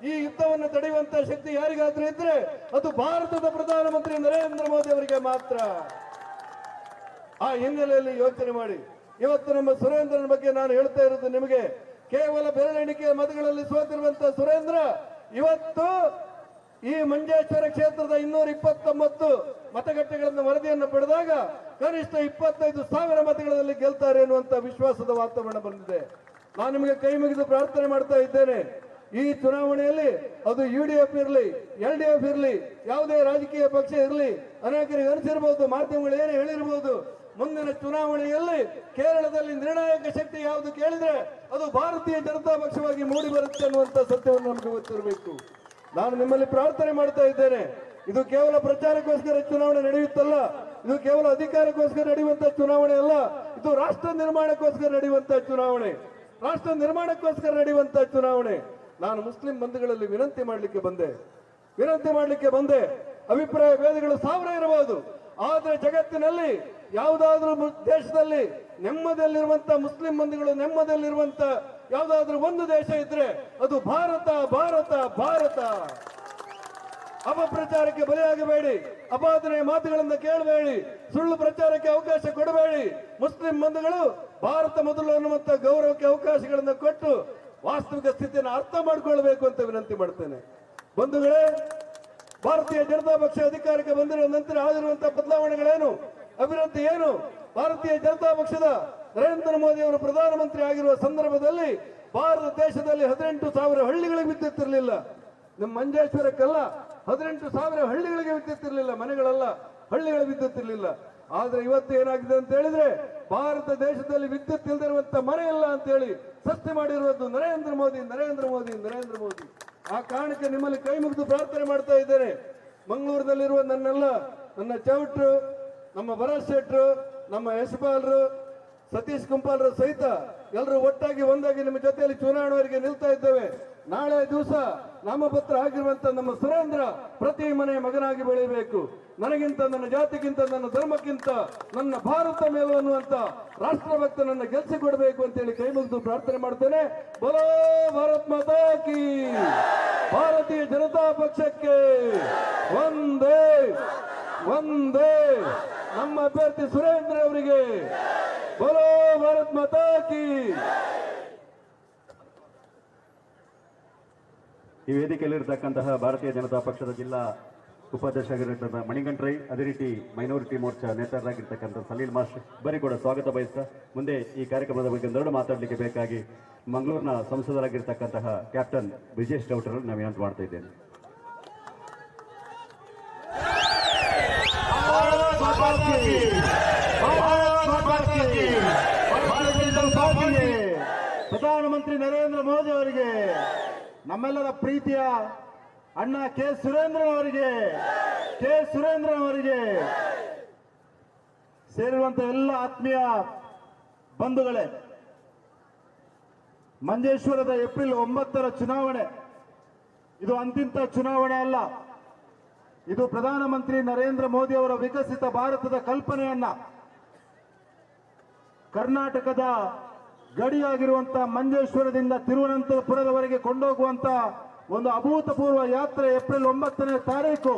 ಈ ಯುದ್ಧವನ್ನು ತಡೆಯುವಂತ ಶಕ್ತಿ ಯಾರಿಗಾದ್ರೂ ಇದ್ರೆ ಅದು ಭಾರತದ ಪ್ರಧಾನಮಂತ್ರಿ ನರೇಂದ್ರ ಮೋದಿ ಅವರಿಗೆ ಮಾತ್ರ. ಆ ಹಿನ್ನೆಲೆಯಲ್ಲಿ ಯೋಚನೆ ಮಾಡಿ. ಇವತ್ತು ನಮ್ಮ ಸುರೇಂದ್ರನ ಬಗ್ಗೆ ನಾನು ಹೇಳ್ತಾ ಇರೋದು ನಿಮಗೆ, ಕೇವಲ ಬೆರಳೆಣಿಕೆಯ ಮತಗಳಲ್ಲಿ ಸೋತಿರುವಂತಹ ಸುರೇಂದ್ರ ಇವತ್ತು ಈ ಮಂಜೇಶ್ವರ ಕ್ಷೇತ್ರದ 229 ಮತಗಟ್ಟೆಗಳನ್ನು ವರದಿಯನ್ನು ಪಡೆದಾಗ ಕನಿಷ್ಠ 25,000 ಮತಗಳಲ್ಲಿ ಗೆಲ್ತಾರೆ ಎನ್ನುವಂತ ವಿಶ್ವಾಸದ ವಾತಾವರಣ ಬಂದಿದೆ. ನಾನು ನಿಮಗೆ ಕೈ ಮುಗಿದು ಪ್ರಾರ್ಥನೆ ಮಾಡ್ತಾ ಇದ್ದೇನೆ, ಈ ಚುನಾವಣೆಯಲ್ಲಿ ಅದು UDF ಇರಲಿ, LDF ಇರಲಿ, ಯಾವುದೇ ರಾಜಕೀಯ ಪಕ್ಷ ಇರಲಿ, ಅನೇಕರಿಗೆ ಅನಿಸಿರಬಹುದು, ಮಾಧ್ಯಮಗಳು ಏನೇ ಹೇಳಿರಬಹುದು, ಮುಂದಿನ ಚುನಾವಣೆಯಲ್ಲಿ ಕೇರಳದಲ್ಲಿ ನಿರ್ಣಾಯಕ ಶಕ್ತಿ ಯಾವುದು ಕೇಳಿದ್ರೆ ಅದು ಭಾರತೀಯ ಜನತಾ ಪಕ್ಷವಾಗಿ ಮೂಡಿ ಬರುತ್ತೆ ಅನ್ನುವಂತ ಸತ್ಯವನ್ನು ನಮಗೆ ಗೊತ್ತಿರಬೇಕು. ನಾನು ನಿಮ್ಮಲ್ಲಿ ಪ್ರಾರ್ಥನೆ ಮಾಡ್ತಾ ಇದ್ದೇನೆ, ಇದು ಕೇವಲ ಪ್ರಚಾರಕ್ಕೋಸ್ಕರ ಚುನಾವಣೆ ನಡೆಯುತ್ತಲ್ಲ, ಇದು ಕೇವಲ ಅಧಿಕಾರಕ್ಕೋಸ್ಕರ ನಡೆಯುವಂತ ಚುನಾವಣೆ ಅಲ್ಲ, ಇದು ರಾಷ್ಟ್ರ ನಿರ್ಮಾಣಕ್ಕೋಸ್ಕರ ನಡೆಯುವಂತ ಚುನಾವಣೆ, ರಾಷ್ಟ್ರ ನಿರ್ಮಾಣಕ್ಕೋಸ್ಕರ ನಡೆಯುವಂತ ಚುನಾವಣೆ. ನಾನು ಮುಸ್ಲಿಂ ಬಂಧುಗಳಲ್ಲಿ ವಿನಂತಿ ಮಾಡಲಿಕ್ಕೆ ಬಂದೆ. ಅಭಿಪ್ರಾಯ ಭೇದಗಳು ಸಾವಿರ ಇರಬಹುದು, ಆದ್ರೆ ಜಗತ್ತಿನಲ್ಲಿ ಯಾವುದಾದ್ರೂ ದೇಶದಲ್ಲಿ ನೆಮ್ಮದಿಯಲ್ಲಿರುವಂತ ಮುಸ್ಲಿಂ ಬಂಧುಗಳು ನೆಮ್ಮದಿಯಲ್ಲಿರುವಂತ ಯಾವುದಾದ್ರೂ ಒಂದು ದೇಶ ಇದ್ರೆ ಅದು ಭಾರತ. ಅಪಪ್ರಚಾರಕ್ಕೆ ಬಲಿಯಾಗಬೇಡಿ, ಅಪಾದನೆಯ ಮಾತುಗಳನ್ನು ಕೇಳಬೇಡಿ, ಸುಳ್ಳು ಪ್ರಚಾರಕ್ಕೆ ಅವಕಾಶ ಕೊಡಬೇಡಿ. ಮುಸ್ಲಿಂ ಬಂಧುಗಳು ಭಾರತ ಮೊದಲು ಅನ್ನುವಂತ ಗೌರವಕ್ಕೆ ಅವಕಾಶಗಳನ್ನು ಕೊಟ್ಟು ವಾಸ್ತವಿಕ ಸ್ಥಿತಿಯನ್ನು ಅರ್ಥ ಮಾಡಿಕೊಳ್ಬೇಕು ಅಂತ ವಿನಂತಿ ಮಾಡ್ತೇನೆ. ಬಂಧುಗಳೇ, ಭಾರತೀಯ ಜನತಾ ಪಕ್ಷ ಅಧಿಕಾರಕ್ಕೆ ಬಂದಿರುವ ನಂತರ ಆಗಿರುವಂತಹ ಬದಲಾವಣೆಗಳೇನು, ಅಭಿವೃದ್ಧಿ ಏನು? ಭಾರತೀಯ ಜನತಾ ಪಕ್ಷದ ನರೇಂದ್ರ ಮೋದಿ ಅವರು ಪ್ರಧಾನಮಂತ್ರಿ ಆಗಿರುವ ಸಂದರ್ಭದಲ್ಲಿ ಭಾರತ ದೇಶದಲ್ಲಿ 18,000 ಹಳ್ಳಿಗಳಿಗೆ ವಿದ್ಯುತ್ ಇರಲಿಲ್ಲ. ನಮ್ಮ ಮಂಜೇಶ್ವರಕ್ಕೆಲ್ಲ 18,000 ಹಳ್ಳಿಗಳಿಗೆ ವಿದ್ಯುತ್ ಇರಲಿಲ್ಲ, ಮನೆಗಳಲ್ಲ, ಹಳ್ಳಿಗಳ ವಿದ್ಯುತ್ ಇರಲಿಲ್ಲ. ಆದ್ರೆ ಇವತ್ತು ಏನಾಗಿದೆ ಅಂತ ಹೇಳಿದ್ರೆ ಭಾರತ ದೇಶದಲ್ಲಿ ವಿದ್ಯುತ್ ಇಲ್ಲದಿರುವಂತ ಮನೆ ಇಲ್ಲ ಅಂತ ಹೇಳಿ ಸೃಷ್ಟಿ ಮಾಡಿರುವುದು ನರೇಂದ್ರ ಮೋದಿ. ಆ ಕಾರಣಕ್ಕೆ ನಿಮ್ಮಲ್ಲಿ ಕೈ ಮುಗಿದು ಪ್ರಾರ್ಥನೆ ಮಾಡ್ತಾ ಇದ್ದೇನೆ. ಮಂಗಳೂರಿನಲ್ಲಿರುವ ನನ್ನ ಚೌಟ್ರು, ನಮ್ಮ ಭರತ್ ಶೆಟ್ರು, ನಮ್ಮ ಯಶಪಾಲರು, ಸತೀಶ್ ಕುಂಪಾಲರು ಸಹಿತ ಎಲ್ಲರೂ ಒಟ್ಟಾಗಿ ಒಂದಾಗಿ ನಿಮ್ಮ ಜೊತೆಯಲ್ಲಿ ಚುನಾವಣೆವರೆಗೆ ನಿಲ್ತಾ ಇದ್ದೇವೆ. ನಾಳೆ ದಿವಸ ನಾಮಪತ್ರ ಆಗಿರುವಂತ ನಮ್ಮ ಸುರೇಂದ್ರ ಪ್ರತಿ ಮನೆಯ ಮಗನಾಗಿ ಬೆಳೆಯಬೇಕು. ನನಗಿಂತ, ನನ್ನ ಜಾತಿಗಿಂತ, ನನ್ನ ಧರ್ಮಕ್ಕಿಂತ ನನ್ನ ಭಾರತ ಮೇಲು ಅನ್ನುವಂತ ರಾಷ್ಟ್ರಭಕ್ತನನ್ನ ಗೆಲ್ಲಿಸಿಕೊಡ್ಬೇಕು ಅಂತೇಳಿ ಕೈ ಮುಗಿದು ಪ್ರಾರ್ಥನೆ ಮಾಡ್ತೇನೆ. ಬೋಲೋ ಭಾರತ್ ಮಾತಾ ಕಿ, ಭಾರತೀಯ ಜನತಾ ಪಕ್ಷಕ್ಕೆ ಒಂದೇ. ನಮ್ಮ ಅಭ್ಯರ್ಥಿ ಸುರೇಂದ್ರ ಅವರಿಗೆ ಬೋಲೋ ಭಾರತ್ ಮಾತಾ ಕಿ. ಈ ವೇದಿಕೆಯಲ್ಲಿರ್ತಕ್ಕಂತಹ ಭಾರತೀಯ ಜನತಾ ಪಕ್ಷದ ಜಿಲ್ಲಾ ಉಪಾಧ್ಯಕ್ಷರಾಗಿರ್ತಕ್ಕಂಥ ಮಣಿಕಂಠ ರೈ, ಅದೇ ರೀತಿ ಮೈನಾರಿಟಿ ಮೋರ್ಚಾ ನೇತಾರರಾಗಿರ್ತಕ್ಕಂಥ ಸಲೀಲ್ ಮಾಸ್ಟರ್ ಬರೀ ಕೂಡ ಸ್ವಾಗತ ಬಯಸ್ತಾ ಮುಂದೆ ಈ ಕಾರ್ಯಕ್ರಮದ ಬಗ್ಗೆ ಒಂದೆರಡು ಮಾತಾಡಲಿಕ್ಕೆ ಬೇಕಾಗಿ ಮಂಗಳೂರಿನ ಸಂಸದರಾಗಿರ್ತಕ್ಕಂತಹ ಕ್ಯಾಪ್ಟನ್ ಬ್ರಿಜೇಶ್ ಗೌಡ್ರು ನಾವು ವಿನಂತಿ ಮಾಡ್ತಾ ಇದ್ದೇನೆ. ಪ್ರಧಾನಮಂತ್ರಿ ನರೇಂದ್ರ ಮೋದಿ ಅವರಿಗೆ, ನಮ್ಮೆಲ್ಲರ ಪ್ರೀತಿಯ ಅಣ್ಣ ಕೆ ಸುರೇಂದ್ರನ್ ಅವರಿಗೆ, ಸೇರಿರುವಂತ ಎಲ್ಲ ಆತ್ಮೀಯ ಬಂಧುಗಳೇ, ಮಂಜೇಶ್ವರದ ಏಪ್ರಿಲ್ 9ರ ಚುನಾವಣೆ ಇದು ಅಂತಿಮ ಚುನಾವಣೆ ಅಲ್ಲ. ಇದು ಪ್ರಧಾನಮಂತ್ರಿ ನರೇಂದ್ರ ಮೋದಿ ಅವರ ವಿಕಸಿತ ಭಾರತದ ಕಲ್ಪನೆಯನ್ನ ಕರ್ನಾಟಕದ ಗಡಿಯಾಗಿರುವಂತಹ ಮಂಜೇಶ್ವರದಿಂದ ತಿರುವನಂತಪುರದವರೆಗೆ ಕೊಂಡೋಗುವಂತ ಒಂದು ಅಭೂತಪೂರ್ವ ಯಾತ್ರೆ ಏಪ್ರಿಲ್ 9ನೇ ತಾರೀಕು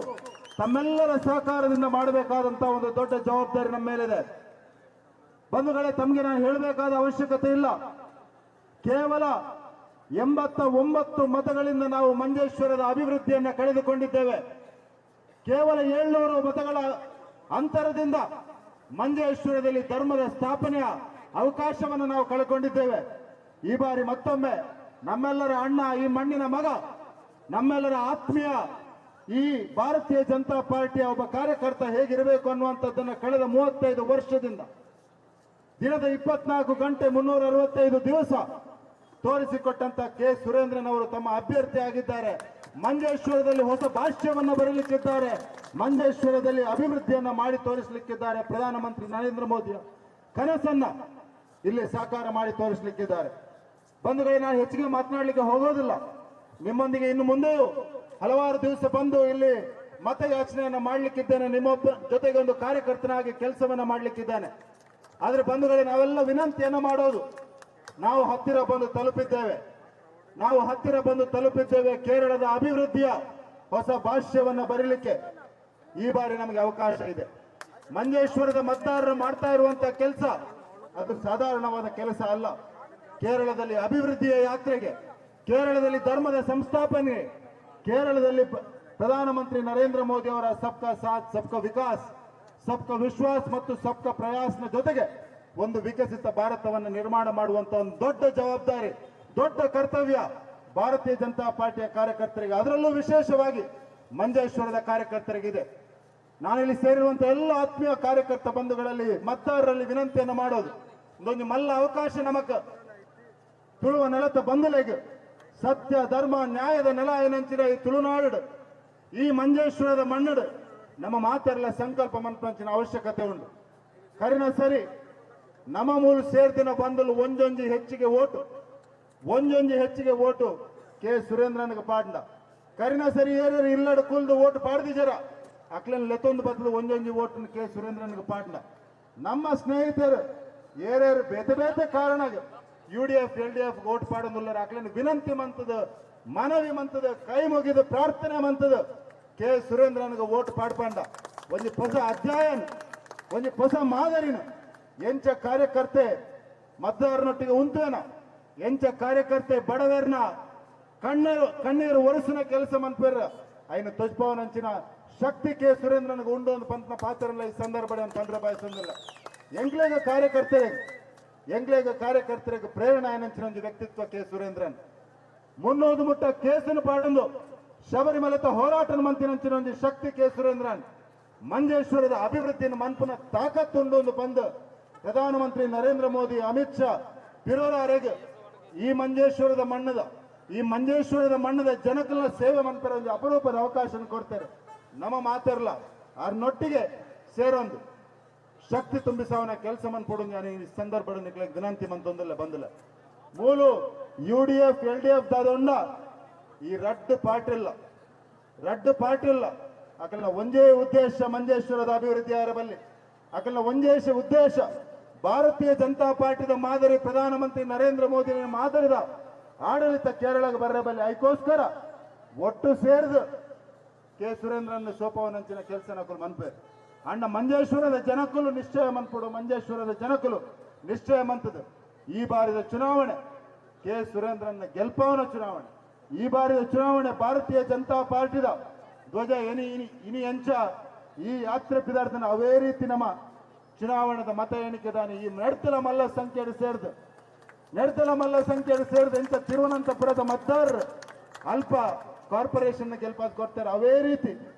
ತಮ್ಮೆಲ್ಲರ ಸಹಕಾರದಿಂದ ಮಾಡಬೇಕಾದಂತಹ ಒಂದು ದೊಡ್ಡ ಜವಾಬ್ದಾರಿ ನಮ್ಮ ಮೇಲಿದೆ. ಬಂಧುಗಳೇ, ತಮಗೆ ನಾನು ಹೇಳಬೇಕಾದ ಅವಶ್ಯಕತೆ ಇಲ್ಲ. ಕೇವಲ 89 ಮತಗಳಿಂದ ನಾವು ಮಂಜೇಶ್ವರದ ಅಭಿವೃದ್ಧಿಯನ್ನು ಕಳೆದುಕೊಂಡಿದ್ದೇವೆ. ಕೇವಲ 700 ಮತಗಳ ಅಂತರದಿಂದ ಮಂಜೇಶ್ವರದಲ್ಲಿ ಧರ್ಮದ ಸ್ಥಾಪನೆಯ ಅವಕಾಶವನ್ನು ನಾವು ಕಳೆದುಕೊಂಡಿದ್ದೇವೆ. ಈ ಬಾರಿ ಮತ್ತೊಮ್ಮೆ ನಮ್ಮೆಲ್ಲರ ಅಣ್ಣ, ಈ ಮಣ್ಣಿನ ಮಗ, ನಮ್ಮೆಲ್ಲರ ಆತ್ಮೀಯ ಈ ಭಾರತೀಯ ಜನತಾ ಪಾರ್ಟಿಯ ಒಬ್ಬ ಕಾರ್ಯಕರ್ತ ಹೇಗಿರಬೇಕು ಅನ್ನುವಂಥದ್ದನ್ನು ಕಳೆದ 35 ವರ್ಷದಿಂದ ದಿನದ 24 ಗಂಟೆ 365 ದಿವಸ ತೋರಿಸಿಕೊಟ್ಟಂತ ಕೆ ಸುರೇಂದ್ರನ್ ಅವರು ತಮ್ಮ ಅಭ್ಯರ್ಥಿ ಆಗಿದ್ದಾರೆ. ಮಂಜೇಶ್ವರದಲ್ಲಿ ಹೊಸ ಭಾಷ್ಯವನ್ನು ಬರಲಿಕ್ಕಿದ್ದಾರೆ. ಮಂಜೇಶ್ವರದಲ್ಲಿ ಅಭಿವೃದ್ಧಿಯನ್ನ ಮಾಡಿ ತೋರಿಸಲಿಕ್ಕಿದ್ದಾರೆ. ಪ್ರಧಾನಮಂತ್ರಿ ನರೇಂದ್ರ ಮೋದಿ ಕನಸನ್ನ ಇಲ್ಲಿ ಸಾಕಾರ ಮಾಡಿ ತೋರಿಸಲಿಕ್ಕಿದ್ದಾರೆ. ಬಂಧುಗಳೇ, ನಾನು ಹೆಚ್ಚಿಗೆ ಮಾತನಾಡಲಿಕ್ಕೆ ಹೋಗೋದಿಲ್ಲ. ನಿಮ್ಮೊಂದಿಗೆ ಇನ್ನು ಮುಂದೆಯೂ ಹಲವಾರು ದಿವಸ ಬಂದು ಇಲ್ಲಿ ಮತಯಾಚನೆಯನ್ನ ಮಾಡಲಿಕ್ಕಿದ್ದೇನೆ. ನಿಮ್ಮೊಬ್ಬ ಜೊತೆಗೆ ಒಂದು ಕಾರ್ಯಕರ್ತನಾಗಿ ಕೆಲಸವನ್ನ ಮಾಡಲಿಕ್ಕಿದ್ದೇನೆ. ಆದ್ರೆ ಬಂಧುಗಳೇ, ನಾವೆಲ್ಲ ವಿನಂತಿಯನ್ನ ಮಾಡೋದು, ನಾವು ಹತ್ತಿರ ಬಂದು ತಲುಪಿದ್ದೇವೆ. ಕೇರಳದ ಅಭಿವೃದ್ಧಿಯ ಹೊಸ ಭಾಷ್ಯವನ್ನ ಬರೀಲಿಕ್ಕೆ ಈ ಬಾರಿ ನಮಗೆ ಅವಕಾಶ ಇದೆ. ಮಂಜೇಶ್ವರದ ಮತದಾರರು ಮಾಡ್ತಾ ಇರುವಂತಹ ಕೆಲಸ ಅದು ಸಾಧಾರಣವಾದ ಕೆಲಸ ಅಲ್ಲ. ಕೇರಳದಲ್ಲಿ ಅಭಿವೃದ್ಧಿಯ ಯಾತ್ರೆಗೆ, ಕೇರಳದಲ್ಲಿ ಧರ್ಮದ ಸಂಸ್ಥಾಪನೆ, ಕೇರಳದಲ್ಲಿ ಪ್ರಧಾನಮಂತ್ರಿ ನರೇಂದ್ರ ಮೋದಿ ಅವರ ಸಬ್ಕಾ ಸಾಥ್, ಸಬ್ಕಾ ವಿಕಾಸ್, ಸಬ್ಕಾ ವಿಶ್ವಾಸ್ ಮತ್ತು ಸಬ್ಕಾ ಪ್ರಯಾಸ್ನ ಜೊತೆಗೆ ಒಂದು ವಿಕಸಿತ ಭಾರತವನ್ನು ನಿರ್ಮಾಣ ಮಾಡುವಂತ ಒಂದು ದೊಡ್ಡ ಜವಾಬ್ದಾರಿ, ದೊಡ್ಡ ಕರ್ತವ್ಯ ಭಾರತೀಯ ಜನತಾ ಪಾರ್ಟಿಯ ಕಾರ್ಯಕರ್ತರಿಗೆ, ಅದರಲ್ಲೂ ವಿಶೇಷವಾಗಿ ಮಂಜೇಶ್ವರದ ಕಾರ್ಯಕರ್ತರಿಗಿದೆ. ನಾನಿಲ್ಲಿ ಸೇರಿರುವಂತಹ ಎಲ್ಲ ಆತ್ಮೀಯ ಕಾರ್ಯಕರ್ತ ಬಂಧುಗಳಲ್ಲಿ, ಮತದಾರರಲ್ಲಿ ವಿನಂತಿಯನ್ನು ಮಾಡೋದು, ಒಂದು ಮಲ್ಲ ಅವಕಾಶ ನಮಕ್ ತುಳುವ ನೆಲದ ಬಂಧುಲೆಗೆ ಸತ್ಯ ಧರ್ಮ ನ್ಯಾಯದ ನೆಲ ಏನಂಚಿನ ಈ ತುಳುನಾಡು, ಈ ಮಂಜೇಶ್ವರದ ಮಣ್ಣಡು ನಮ್ಮ ಮಾತೆಲ್ಲ ಸಂಕಲ್ಪ ಮನ್ಪಂಚಿನ ಅವಶ್ಯಕತೆ ಉಂಟು ಕರಿನ ಸರಿ ನಮ್ಮ ಮೂಲ ಸೇರ್ದಿನ ಬಂದಲು ಒಂಜೊಂಜಿ ಹೆಚ್ಚಿಗೆ ಓಟು ಕೆ ಸುರೇಂದ್ರನಿಗೆ ಪಾಡ್ನ ಕರಿನ ಸರಿ ಏರೇರು ಇಲ್ಲಡ ಕುಲ್ದು ಓಟು ಪಾಡ್ದಿಜರ ಅಕ್ಲನ್ ಲೆತ್ತೊಂದು ಬದಲು ಒಂಜೊಂಜಿ ಓಟು ಕೆ ಸುರೇಂದ್ರನಿಗೆ ಪಾಡ್ನ ನಮ್ಮ ಸ್ನೇಹಿತರು ಏರೇರು ಬೇತೆ ಕಾರಣ UDF LDF ಓಟ್ ಪಾಡೋದಿಲ್ಲ ಅಕ್ಲನ್ ವಿನಂತಿ ಮಂತದ ಮನವಿ ಮಂತದ ಕೈ ಮುಗಿದ ಪ್ರಾರ್ಥನೆ ಮಂತದ ಕೆ ಸುರೇಂದ್ರನಿಗೆ ಓಟ್ ಪಾಡ್ಪಂಡ ಒಂದು ಹೊಸ ಅಧ್ಯಯನ ಒಂದು ಹೊಸ ಮಾದರಿನ ಎಂಚ ಕಾರ್ಯಕರ್ತೆ ಮತದಾರನೊಟ್ಟಿಗೆ ಉಂತೇನ ಎಂಚ ಕಾರ್ಯಕರ್ತೆ ಬಡವರ್ನ ಕಣ್ಣೀರು ಒರೆಸಿನ ಕೆಲಸ ಮಂತ್ಪೇರ ఆయన ತೊಜ್ಪವನಂಚಿನ ಶಕ್ತಿ ಕೆ ಸುರೇಂದ್ರನಿಗೆ ಉಂಡು ಒಂದು ಪಂತನ ಪಾತ್ರಲ್ಲ ಈ ಸಂದರ್ಭ ತಂದ್ರೆ ಬಯಸಂದಿಲ್ಲ ಎಂಗ್ಲೇಗ ಕಾರ್ಯಕರ್ತರಿಗೆ ಪ್ರೇರಣೆ ಆಯನಂಚಿನ ಒಂದು ವ್ಯಕ್ತಿತ್ವ ಕೆ ಸುರೇಂದ್ರನ್ ಮುನ್ನೋದು ಮುಟ್ಟ ಕೇಸನ್ನು ಪಾಡೊಂದು ಶಬರಿಮಲೆತ ಹೋರಾಟನ ಮಂತಿನಂಚಿನ ಒಂದು ಶಕ್ತಿ ಕೆ ಸುರೇಂದ್ರನ್ ಮಂಜೇಶ್ವರದ ಅಭಿವೃದ್ಧಿಯನ್ನು ಮನ್ಪುನ ತಾಕತ್ತುಂಡು ಒಂದು ಬಂದು ಪ್ರಧಾನಮಂತ್ರಿ ನರೇಂದ್ರ ಮೋದಿ ಅಮಿತ್ ಶಾ ಬಿರೋರಾರೆಗೆ ಈ ಮಂಜೇಶ್ವರದ ಮಣ್ಣದ ಜನಕಲ್ನ ಸೇವೆ ಮಂತರ ಒಂದು ಅಪರೂಪದ ಅವಕಾಶ ಕೊಡ್ತಾರೆ ನಮ್ಮ ಮಾತಿರಲ್ಲ ಅವ್ರನ್ನೊಟ್ಟಿಗೆ ಸೇರೊಂದು ಶಕ್ತಿ ತುಂಬಿಸವನ ಕೆಲಸ ಮನ್ಪೊಡು ನಾನು ಈ ಸಂದರ್ಭ ವಿನಂತಿ ಮಂತೊಂದಿಲ್ಲ ಬಂದಿಲ್ಲ ಮೂಲು UDF LDF ದಾದೊಂಡ ಈ ರಡ್ಡು ಪಾರ್ಟಿ ಇಲ್ಲ ಅಕಲ್ನ ಒಂದೇ ಉದ್ದೇಶ ಮಂಜೇಶ್ವರದ ಅಭಿವೃದ್ಧಿ ಬಲ್ಲಿ ಅಕಲ್ನ ಒಂದೇ ಉದ್ದೇಶ ಭಾರತೀಯ ಜನತಾ ಪಾರ್ಟಿದ ಮಾದರಿ ಪ್ರಧಾನಮಂತ್ರಿ ನರೇಂದ್ರ ಮೋದಿ ಮಾದರಿದ ಆಡಳಿತ ಕೇರಳಗೆ ಬರಬಲ್ಲಿ ಅದಕ್ಕೋಸ್ಕರ ಒಟ್ಟು ಸೇರಿದು ಕೆ ಸುರೇಂದ್ರನ ಸೋಪವನಂಚಿನ ಕೆಲಸ ನಕಲು ಮನ್ಪೇರು ಅಣ್ಣ ಮಂಜೇಶ್ವರದ ಜನಕುಲು ನಿಶ್ಚಯ ಮನ್ಪಡು ಮಂಜೇಶ್ವರದ ಜನಕುಲು ನಿಶ್ಚಯ ಮಂತದು ಈ ಬಾರಿದ ಚುನಾವಣೆ ಕೆ ಸುರೇಂದ್ರನ ಗೆಲ್ಪವನ ಚುನಾವಣೆ ಈ ಬಾರಿದ ಚುನಾವಣೆ ಭಾರತೀಯ ಜನತಾ ಪಾರ್ಟಿದ ಧ್ವಜ ಇನಿ ಎಂಚ ಈ ಯಾತ್ರೆ ಪಿದಾರ್ಥನ ಅವೇ ರೀತಿ ನಮ್ಮ ಚುನಾವಣೆದ ಮತ ಎಣಿಕೆದಾನಿ ಈ ನಡ್ತಲ ಮಲ್ಲ ಸಂಖ್ಯೆಡು ಸೇರಿದ ಎಂತ ತಿರುವನಂತಪುರದ ಮತದಾರರು ಅಲ್ಪ ಕಾರ್ಪೊರೇಷನ್ ಗೆಲ್ಪಾದ್ ಕೊಡ್ತಾರೆ ಅವೇ ರೀತಿ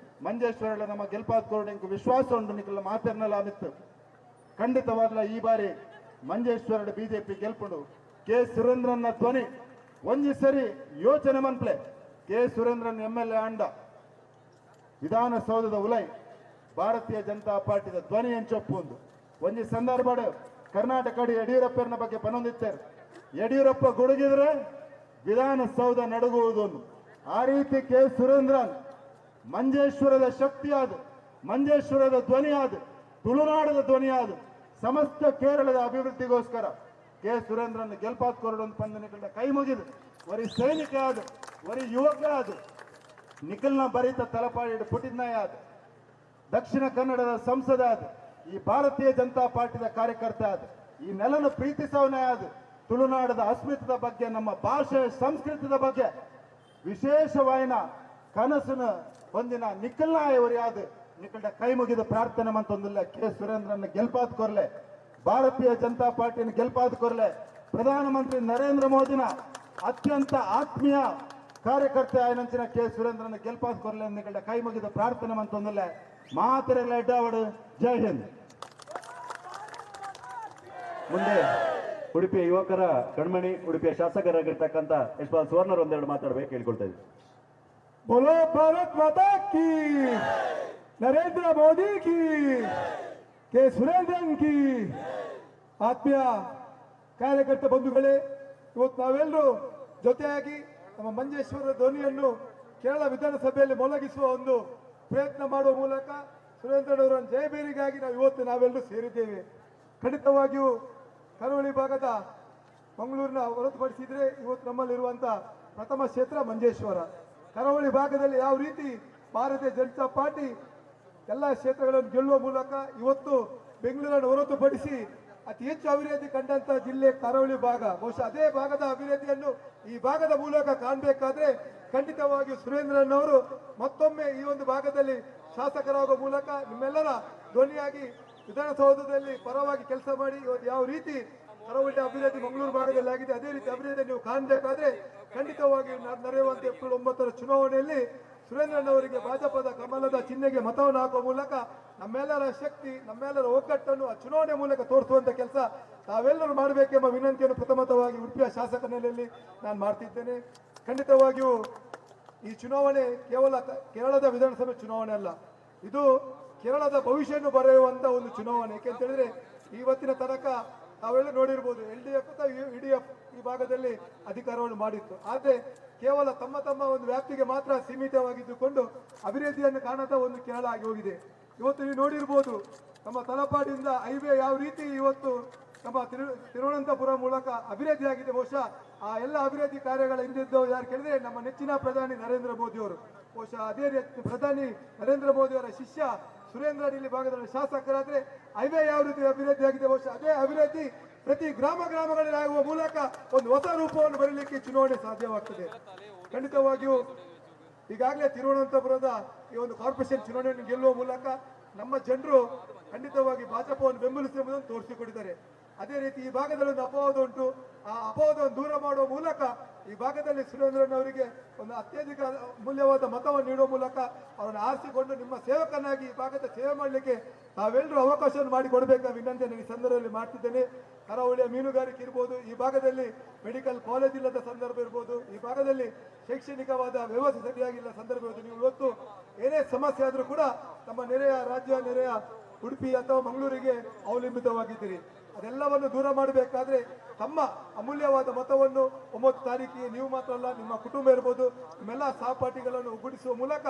ಮಂಜೇಶ್ವರ ನಮ್ಮ ಗೆಲ್ಪಾದ್ ಕೊರಡು ವಿಶ್ವಾಸ ಉಂಟು ನಿಖಲ ಮಾತರ್ನಲ್ಲ ಆಮಿತ್ತು ಖಂಡಿತವಾಗ್ಲ ಈ ಬಾರಿ ಮಂಜೇಶ್ವರ ಬಿಜೆಪಿ ಗೆಲ್ಪುಂಡು ಕೆ ಸುರೇಂದ್ರನ ಧ್ವನಿ ಒಂಜಿ ಸರಿ ಯೋಚನೆ ಮನ್ಪ್ಲೆ ಕೆ ಸುರೇಂದ್ರನ್ MLA ಅಂಡ ವಿಧಾನಸೌಧದ ಉಲೈ ಭಾರತೀಯ ಜನತಾ ಪಾರ್ಟಿದ ಧ್ವನಿ ಎಂಚೊಪ್ಪು ಒಂಜಿ ಸಂದರ್ಭ ಕರ್ನಾಟಕ ಯಡಿಯೂರಪ್ಪನ ಬಗ್ಗೆ ಪನೊಂದಿತ್ತಾರೆ ಯಡಿಯೂರಪ್ಪ ಗುಡುಗಿದ್ರೆ ವಿಧಾನಸೌಧ ನಡುಗುವುದು ಆ ರೀತಿ ಕೆ ಸುರೇಂದ್ರನ್ ಮಂಜೇಶ್ವರದ ಶಕ್ತಿಯಾದ ಮಂಜೇಶ್ವರದ ಧ್ವನಿಯಾದ ತುಳುನಾಡದ ಧ್ವನಿಯಾದ ಸಮಸ್ತ ಕೇರಳದ ಅಭಿವೃದ್ಧಿಗೋಸ್ಕರ ಕೆ ಸುರೇಂದ್ರನ್ ಗೆಲ್ಪಾತ್ ಕೊರಡು ಒಂದು ಪಂದ ಕೈ ಮುಗಿದು ವರಿ ಸೈನಿಕ ಆದ ವರಿ ಯುವಕ ಆದ ನಿಖಲ್ನ ಬರಿತ ತಲಪಾಡಿ ಪುಟಿದ್ನಾಯ ಆದ ದಕ್ಷಿಣ ಕನ್ನಡದ ಸಂಸದ ಆದ ಈ ಭಾರತೀಯ ಜನತಾ ಪಾರ್ಟಿದ ಕಾರ್ಯಕರ್ತ ಆದ ಈ ನೆಲನ ಪ್ರೀತಿಸವನೇ ಆದ ತುಳುನಾಡದ ಅಸ್ಮಿತದ ಬಗ್ಗೆ ನಮ್ಮ ಭಾಷೆ ಸಂಸ್ಕೃತದ ಬಗ್ಗೆ ವಿಶೇಷವಾಯಿನ ಕನಸನ ಹೊಂದಿನ ನಿಖಲ್ನಾಯವರಿ ಆದ ನಿಖಲ್ನ ಕೈ ಮುಗಿದ ಪ್ರಾರ್ಥನೆ ಮಂತೊಂದಿಲ್ಲ ಕೆ ಸುರೇಂದ್ರನ ಗೆಲ್ಪಾತ್ ಕೊರ್ಲೆ ಭಾರತೀಯ ಜನತಾ ಪಾರ್ಟಿನ ಗೆಲ್ಪಾತ್ ಕೊರ್ಲೆ ಪ್ರಧಾನಮಂತ್ರಿ ನರೇಂದ್ರ ಮೋದಿನ ಅತ್ಯಂತ ಆತ್ಮೀಯ ಕಾರ್ಯಕರ್ತ ಆಯನಂಚಿನ ಕೆ ಸುರೇಂದ್ರನ ಗೆಲ್ಪಾತ್ ಕೊರ್ಲೆ ನಿಖಲ್ನ ಕೈ ಮುಗಿದ ಪ್ರಾರ್ಥನೆ ಮಂತೊಂದಿಲ್ಲ ಮಾತರೆಲ್ಲ ಎಡ್ಡಾವಡು ಜೈ ಹಿಂದ್. ಮುಂದೆ ಉಡುಪಿಯ ಯುವಕರ ಕಣ್ಮಣಿ ಉಡುಪಿಯ ಶಾಸಕರಾಗಿರ್ತಕ್ಕಂಥ ಯಶ್ಪಾಲ್ ಸುವರ್ಣರ್ ಒಂದೆರಡು ಮಾತಾಡಬೇಕು ಕೇಳ್ಕೊಳ್ತಾ ಇದ್ದೀವಿ. बोलो भारत माता की, नरेंद्र मोदी की, के ಸುರೇಂದ್ರನ್ की. ಆತ್ಮೀಯ ಕಾರ್ಯಕರ್ತ ಬಂಧುಗಳೇ, ಇವತ್ತು ನಾವೆಲ್ಲರೂ ಜೊತೆಯಾಗಿ ನಮ್ಮ ಮಂಜೇಶ್ವರ ಧ್ವನಿಯನ್ನು ಕೇರಳ ವಿಧಾನಸಭೆಯಲ್ಲಿ ಮೊಳಗಿಸುವ ಒಂದು ಪ್ರಯತ್ನ ಮಾಡುವ ಮೂಲಕ ಸುರೇಂದ್ರನವರ ಜಯಬೇರಿಗಾಗಿ ನಾವೆಲ್ಲರೂ ಸೇರಿದ್ದೇವೆ. ಖಂಡಿತವಾಗಿಯೂ ಕರಾವಳಿ ಭಾಗದ ಮಂಗಳೂರಿನ ಹೊರತುಪಡಿಸಿದ್ರೆ ಇವತ್ತು ನಮ್ಮಲ್ಲಿರುವಂಥ ಪ್ರಥಮ ಕ್ಷೇತ್ರ ಮಂಜೇಶ್ವರ. ಕರಾವಳಿ ಭಾಗದಲ್ಲಿ ಯಾವ ರೀತಿ ಭಾರತೀಯ ಜನತಾ ಪಾರ್ಟಿ ಎಲ್ಲ ಕ್ಷೇತ್ರಗಳನ್ನು ಗೆಲ್ಲುವ ಮೂಲಕ ಇವತ್ತು ಬೆಂಗಳೂರನ್ನು ಹೊರತುಪಡಿಸಿ ಅತಿ ಹೆಚ್ಚು ಅಭಿವೃದ್ಧಿ ಕಂಡಂತ ಜಿಲ್ಲೆ ಕರಾವಳಿ ಭಾಗ. ಬಹುಶಃ ಅದೇ ಭಾಗದ ಅಭಿವೃದ್ಧಿಯನ್ನು ಈ ಭಾಗದ ಮೂಲಕ ಕಾಣಬೇಕಾದ್ರೆ ಖಂಡಿತವಾಗಿಯೂ ಸುರೇಂದ್ರನ್ ಅವರು ಮತ್ತೊಮ್ಮೆ ಈ ಒಂದು ಭಾಗದಲ್ಲಿ ಶಾಸಕರಾಗುವ ಮೂಲಕ ನಿಮ್ಮೆಲ್ಲರ ಧ್ವನಿಯಾಗಿ ವಿಧಾನಸೌಧದಲ್ಲಿ ಪರವಾಗಿ ಕೆಲಸ ಮಾಡಿ ಇವತ್ತು ಯಾವ ರೀತಿ ಕರಾವಳಿ ಅಭಿವೃದ್ಧಿ ಮಂಗಳೂರು ಭಾಗದಲ್ಲಿ ಆಗಿದೆ ಅದೇ ರೀತಿ ಅಭಿವೃದ್ಧಿ ನೀವು ಕಾಣಬೇಕಾದ್ರೆ ಖಂಡಿತವಾಗಿ ನಡೆಯುವಂತ ಏಪ್ರಿಲ್ 9ರ ಚುನಾವಣೆಯಲ್ಲಿ ಸುರೇಂದ್ರನ್ ಅವರಿಗೆ ಭಾಜಪದ ಕಮಲದ ಚಿಹ್ನೆಗೆ ಮತವನ್ನು ಹಾಕುವ ಮೂಲಕ ನಮ್ಮೆಲ್ಲರ ಶಕ್ತಿ ನಮ್ಮೆಲ್ಲರ ಒಗ್ಗಟ್ಟನ್ನು ಆ ಚುನಾವಣೆ ಮೂಲಕ ತೋರಿಸುವಂತ ಕೆಲಸ ತಾವೆಲ್ಲರೂ ಮಾಡಬೇಕೆಂಬ ವಿನಂತಿಯನ್ನು ಪ್ರಥಮತವಾಗಿ ಉಡುಪಿಯ ಶಾಸಕ ನೆಲೆಯಲ್ಲಿ ನಾನು ಮಾಡ್ತಿದ್ದೇನೆ. ಖಂಡಿತವಾಗಿಯೂ ಈ ಚುನಾವಣೆ ಕೇವಲ ಕೇರಳದ ವಿಧಾನಸಭೆ ಚುನಾವಣೆ ಅಲ್ಲ, ಇದು ಕೇರಳದ ಭವಿಷ್ಯವನ್ನು ಬರೆಯುವಂತ ಒಂದು ಚುನಾವಣೆ. ಯಾಕೆಂತ ಹೇಳಿದ್ರೆ ಇವತ್ತಿನ ತನಕ ನಾವೆಲ್ಲ ನೋಡಿರ್ಬೋದು LDF ಅಥವಾ UDF ಈ ಭಾಗದಲ್ಲಿ ಅಧಿಕಾರವನ್ನು ಮಾಡಿತ್ತು. ಆದ್ರೆ ಕೇವಲ ತಮ್ಮ ತಮ್ಮ ಒಂದು ವ್ಯಾಪ್ತಿಗೆ ಮಾತ್ರ ಸೀಮಿತವಾಗಿದ್ದುಕೊಂಡು ಅಭಿವೃದ್ಧಿಯನ್ನು ಕಾಣದ ಒಂದು ಕೇರಳ ಆಗಿ ಹೋಗಿದೆ. ಇವತ್ತು ನೀವು ನೋಡಿರ್ಬೋದು ನಮ್ಮ ತಲಪಾಡಿಯಿಂದ ಹೈವೇ ಯಾವ ರೀತಿ ಇವತ್ತು ನಮ್ಮ ತಿರುವನಂತಪುರ ಮೂಲಕ ಅಭಿವೃದ್ಧಿ ಆಗಿದೆ. ಬಹುಶಃ ಆ ಎಲ್ಲ ಅಭಿವೃದ್ಧಿ ಕಾರ್ಯಗಳ ಹಿಂದಿದ್ದು ಯಾರು ಕೇಳಿದ್ರೆ ನಮ್ಮ ನೆಚ್ಚಿನ ಪ್ರಧಾನಿ ನರೇಂದ್ರ ಮೋದಿ ಅವರು. ಬಹುಶಃ ಅದೇ ರೀತಿ ಪ್ರಧಾನಿ ನರೇಂದ್ರ ಮೋದಿ ಅವರ ಶಿಷ್ಯ ಸುರೇಂದ್ರ ಇಲ್ಲಿ ಭಾಗದಲ್ಲಿ ಶಾಸಕರಾದ್ರೆ ಹೈವೇ ಯಾವ ರೀತಿ ಅಭಿವೃದ್ಧಿ ಆಗಿದೆ, ಬಹುಶಃ ಅದೇ ಅಭಿವೃದ್ಧಿ ಪ್ರತಿ ಗ್ರಾಮಗಳಲ್ಲಿ ಆಗುವ ಮೂಲಕ ಒಂದು ಹೊಸ ರೂಪವನ್ನು ಬರಲಿಕ್ಕೆ ಚುನಾವಣೆ ಸಾಧ್ಯವಾಗ್ತದೆ. ಖಂಡಿತವಾಗಿಯೂ ಈಗಾಗಲೇ ತಿರುವನಂತಪುರದ ಈ ಒಂದು ಕಾರ್ಪೊರೇಷನ್ ಚುನಾವಣೆಯನ್ನು ಗೆಲ್ಲುವ ಮೂಲಕ ನಮ್ಮ ಜನರು ಖಂಡಿತವಾಗಿ ಭಾಜಪವನ್ನು ಬೆಂಬಲಿಸುವುದನ್ನು ತೋರಿಸಿಕೊಟ್ಟಿದ್ದಾರೆ. ಅದೇ ರೀತಿ ಈ ಭಾಗದಲ್ಲಿ ಒಂದು ಅಪವಾದ ಉಂಟು. ಆ ಅಪವಾದವನ್ನು ದೂರ ಮಾಡುವ ಮೂಲಕ ಈ ಭಾಗದಲ್ಲಿ ಸುರೇಂದ್ರನ್ ಅವರಿಗೆ ಒಂದು ಅತ್ಯಧಿಕ ಮೂಲ್ಯವಾದ ಮತವನ್ನು ನೀಡುವ ಮೂಲಕ ಅವರನ್ನು ಆರಿಸಿಕೊಂಡು ನಿಮ್ಮ ಸೇವಕನಾಗಿ ಈ ಭಾಗದ ಸೇವೆ ಮಾಡಲಿಕ್ಕೆ ತಾವೆಲ್ಲರೂ ಅವಕಾಶವನ್ನು ಮಾಡಿಕೊಡಬೇಕಾದ ವಿನಂತಿಯನ್ನು ಈ ಸಂದರ್ಭದಲ್ಲಿ ಮಾಡ್ತಿದ್ದೇನೆ. ಕರಾವಳಿಯ ಮೀನುಗಾರಿಕೆ ಇರ್ಬೋದು, ಈ ಭಾಗದಲ್ಲಿ ಮೆಡಿಕಲ್ ಕಾಲೇಜ್ ಇಲ್ಲದ ಸಂದರ್ಭ ಇರ್ಬೋದು, ಈ ಭಾಗದಲ್ಲಿ ಶೈಕ್ಷಣಿಕವಾದ ವ್ಯವಸ್ಥೆ ಸರಿಯಾಗಿಲ್ಲ ಸಂದರ್ಭ ಇರ್ಬೋದು. ನೀವು ಇವತ್ತು ಏನೇ ಸಮಸ್ಯೆ ಆದರೂ ಕೂಡ ನಮ್ಮ ನೆರೆಯ ರಾಜ್ಯ, ನೆರೆಯ ಉಡುಪಿ ಅಥವಾ ಮಂಗಳೂರಿಗೆ ಅವಲಂಬಿತವಾಗಿದ್ದೀರಿ. ಅದೆಲ್ಲವನ್ನು ದೂರ ಮಾಡಬೇಕಾದ್ರೆ ತಮ್ಮ ಅಮೂಲ್ಯವಾದ ಮತವನ್ನು 9 ತಾರೀಕಿಗೆ ನೀವು ಮಾತ್ರ ಅಲ್ಲ, ನಿಮ್ಮ ಕುಟುಂಬ ಇರ್ಬೋದು, ನಿಮ್ಮೆಲ್ಲ ಸಹಪಾಠಿಗಳನ್ನು ಒಗ್ಗೂಡಿಸುವ ಮೂಲಕ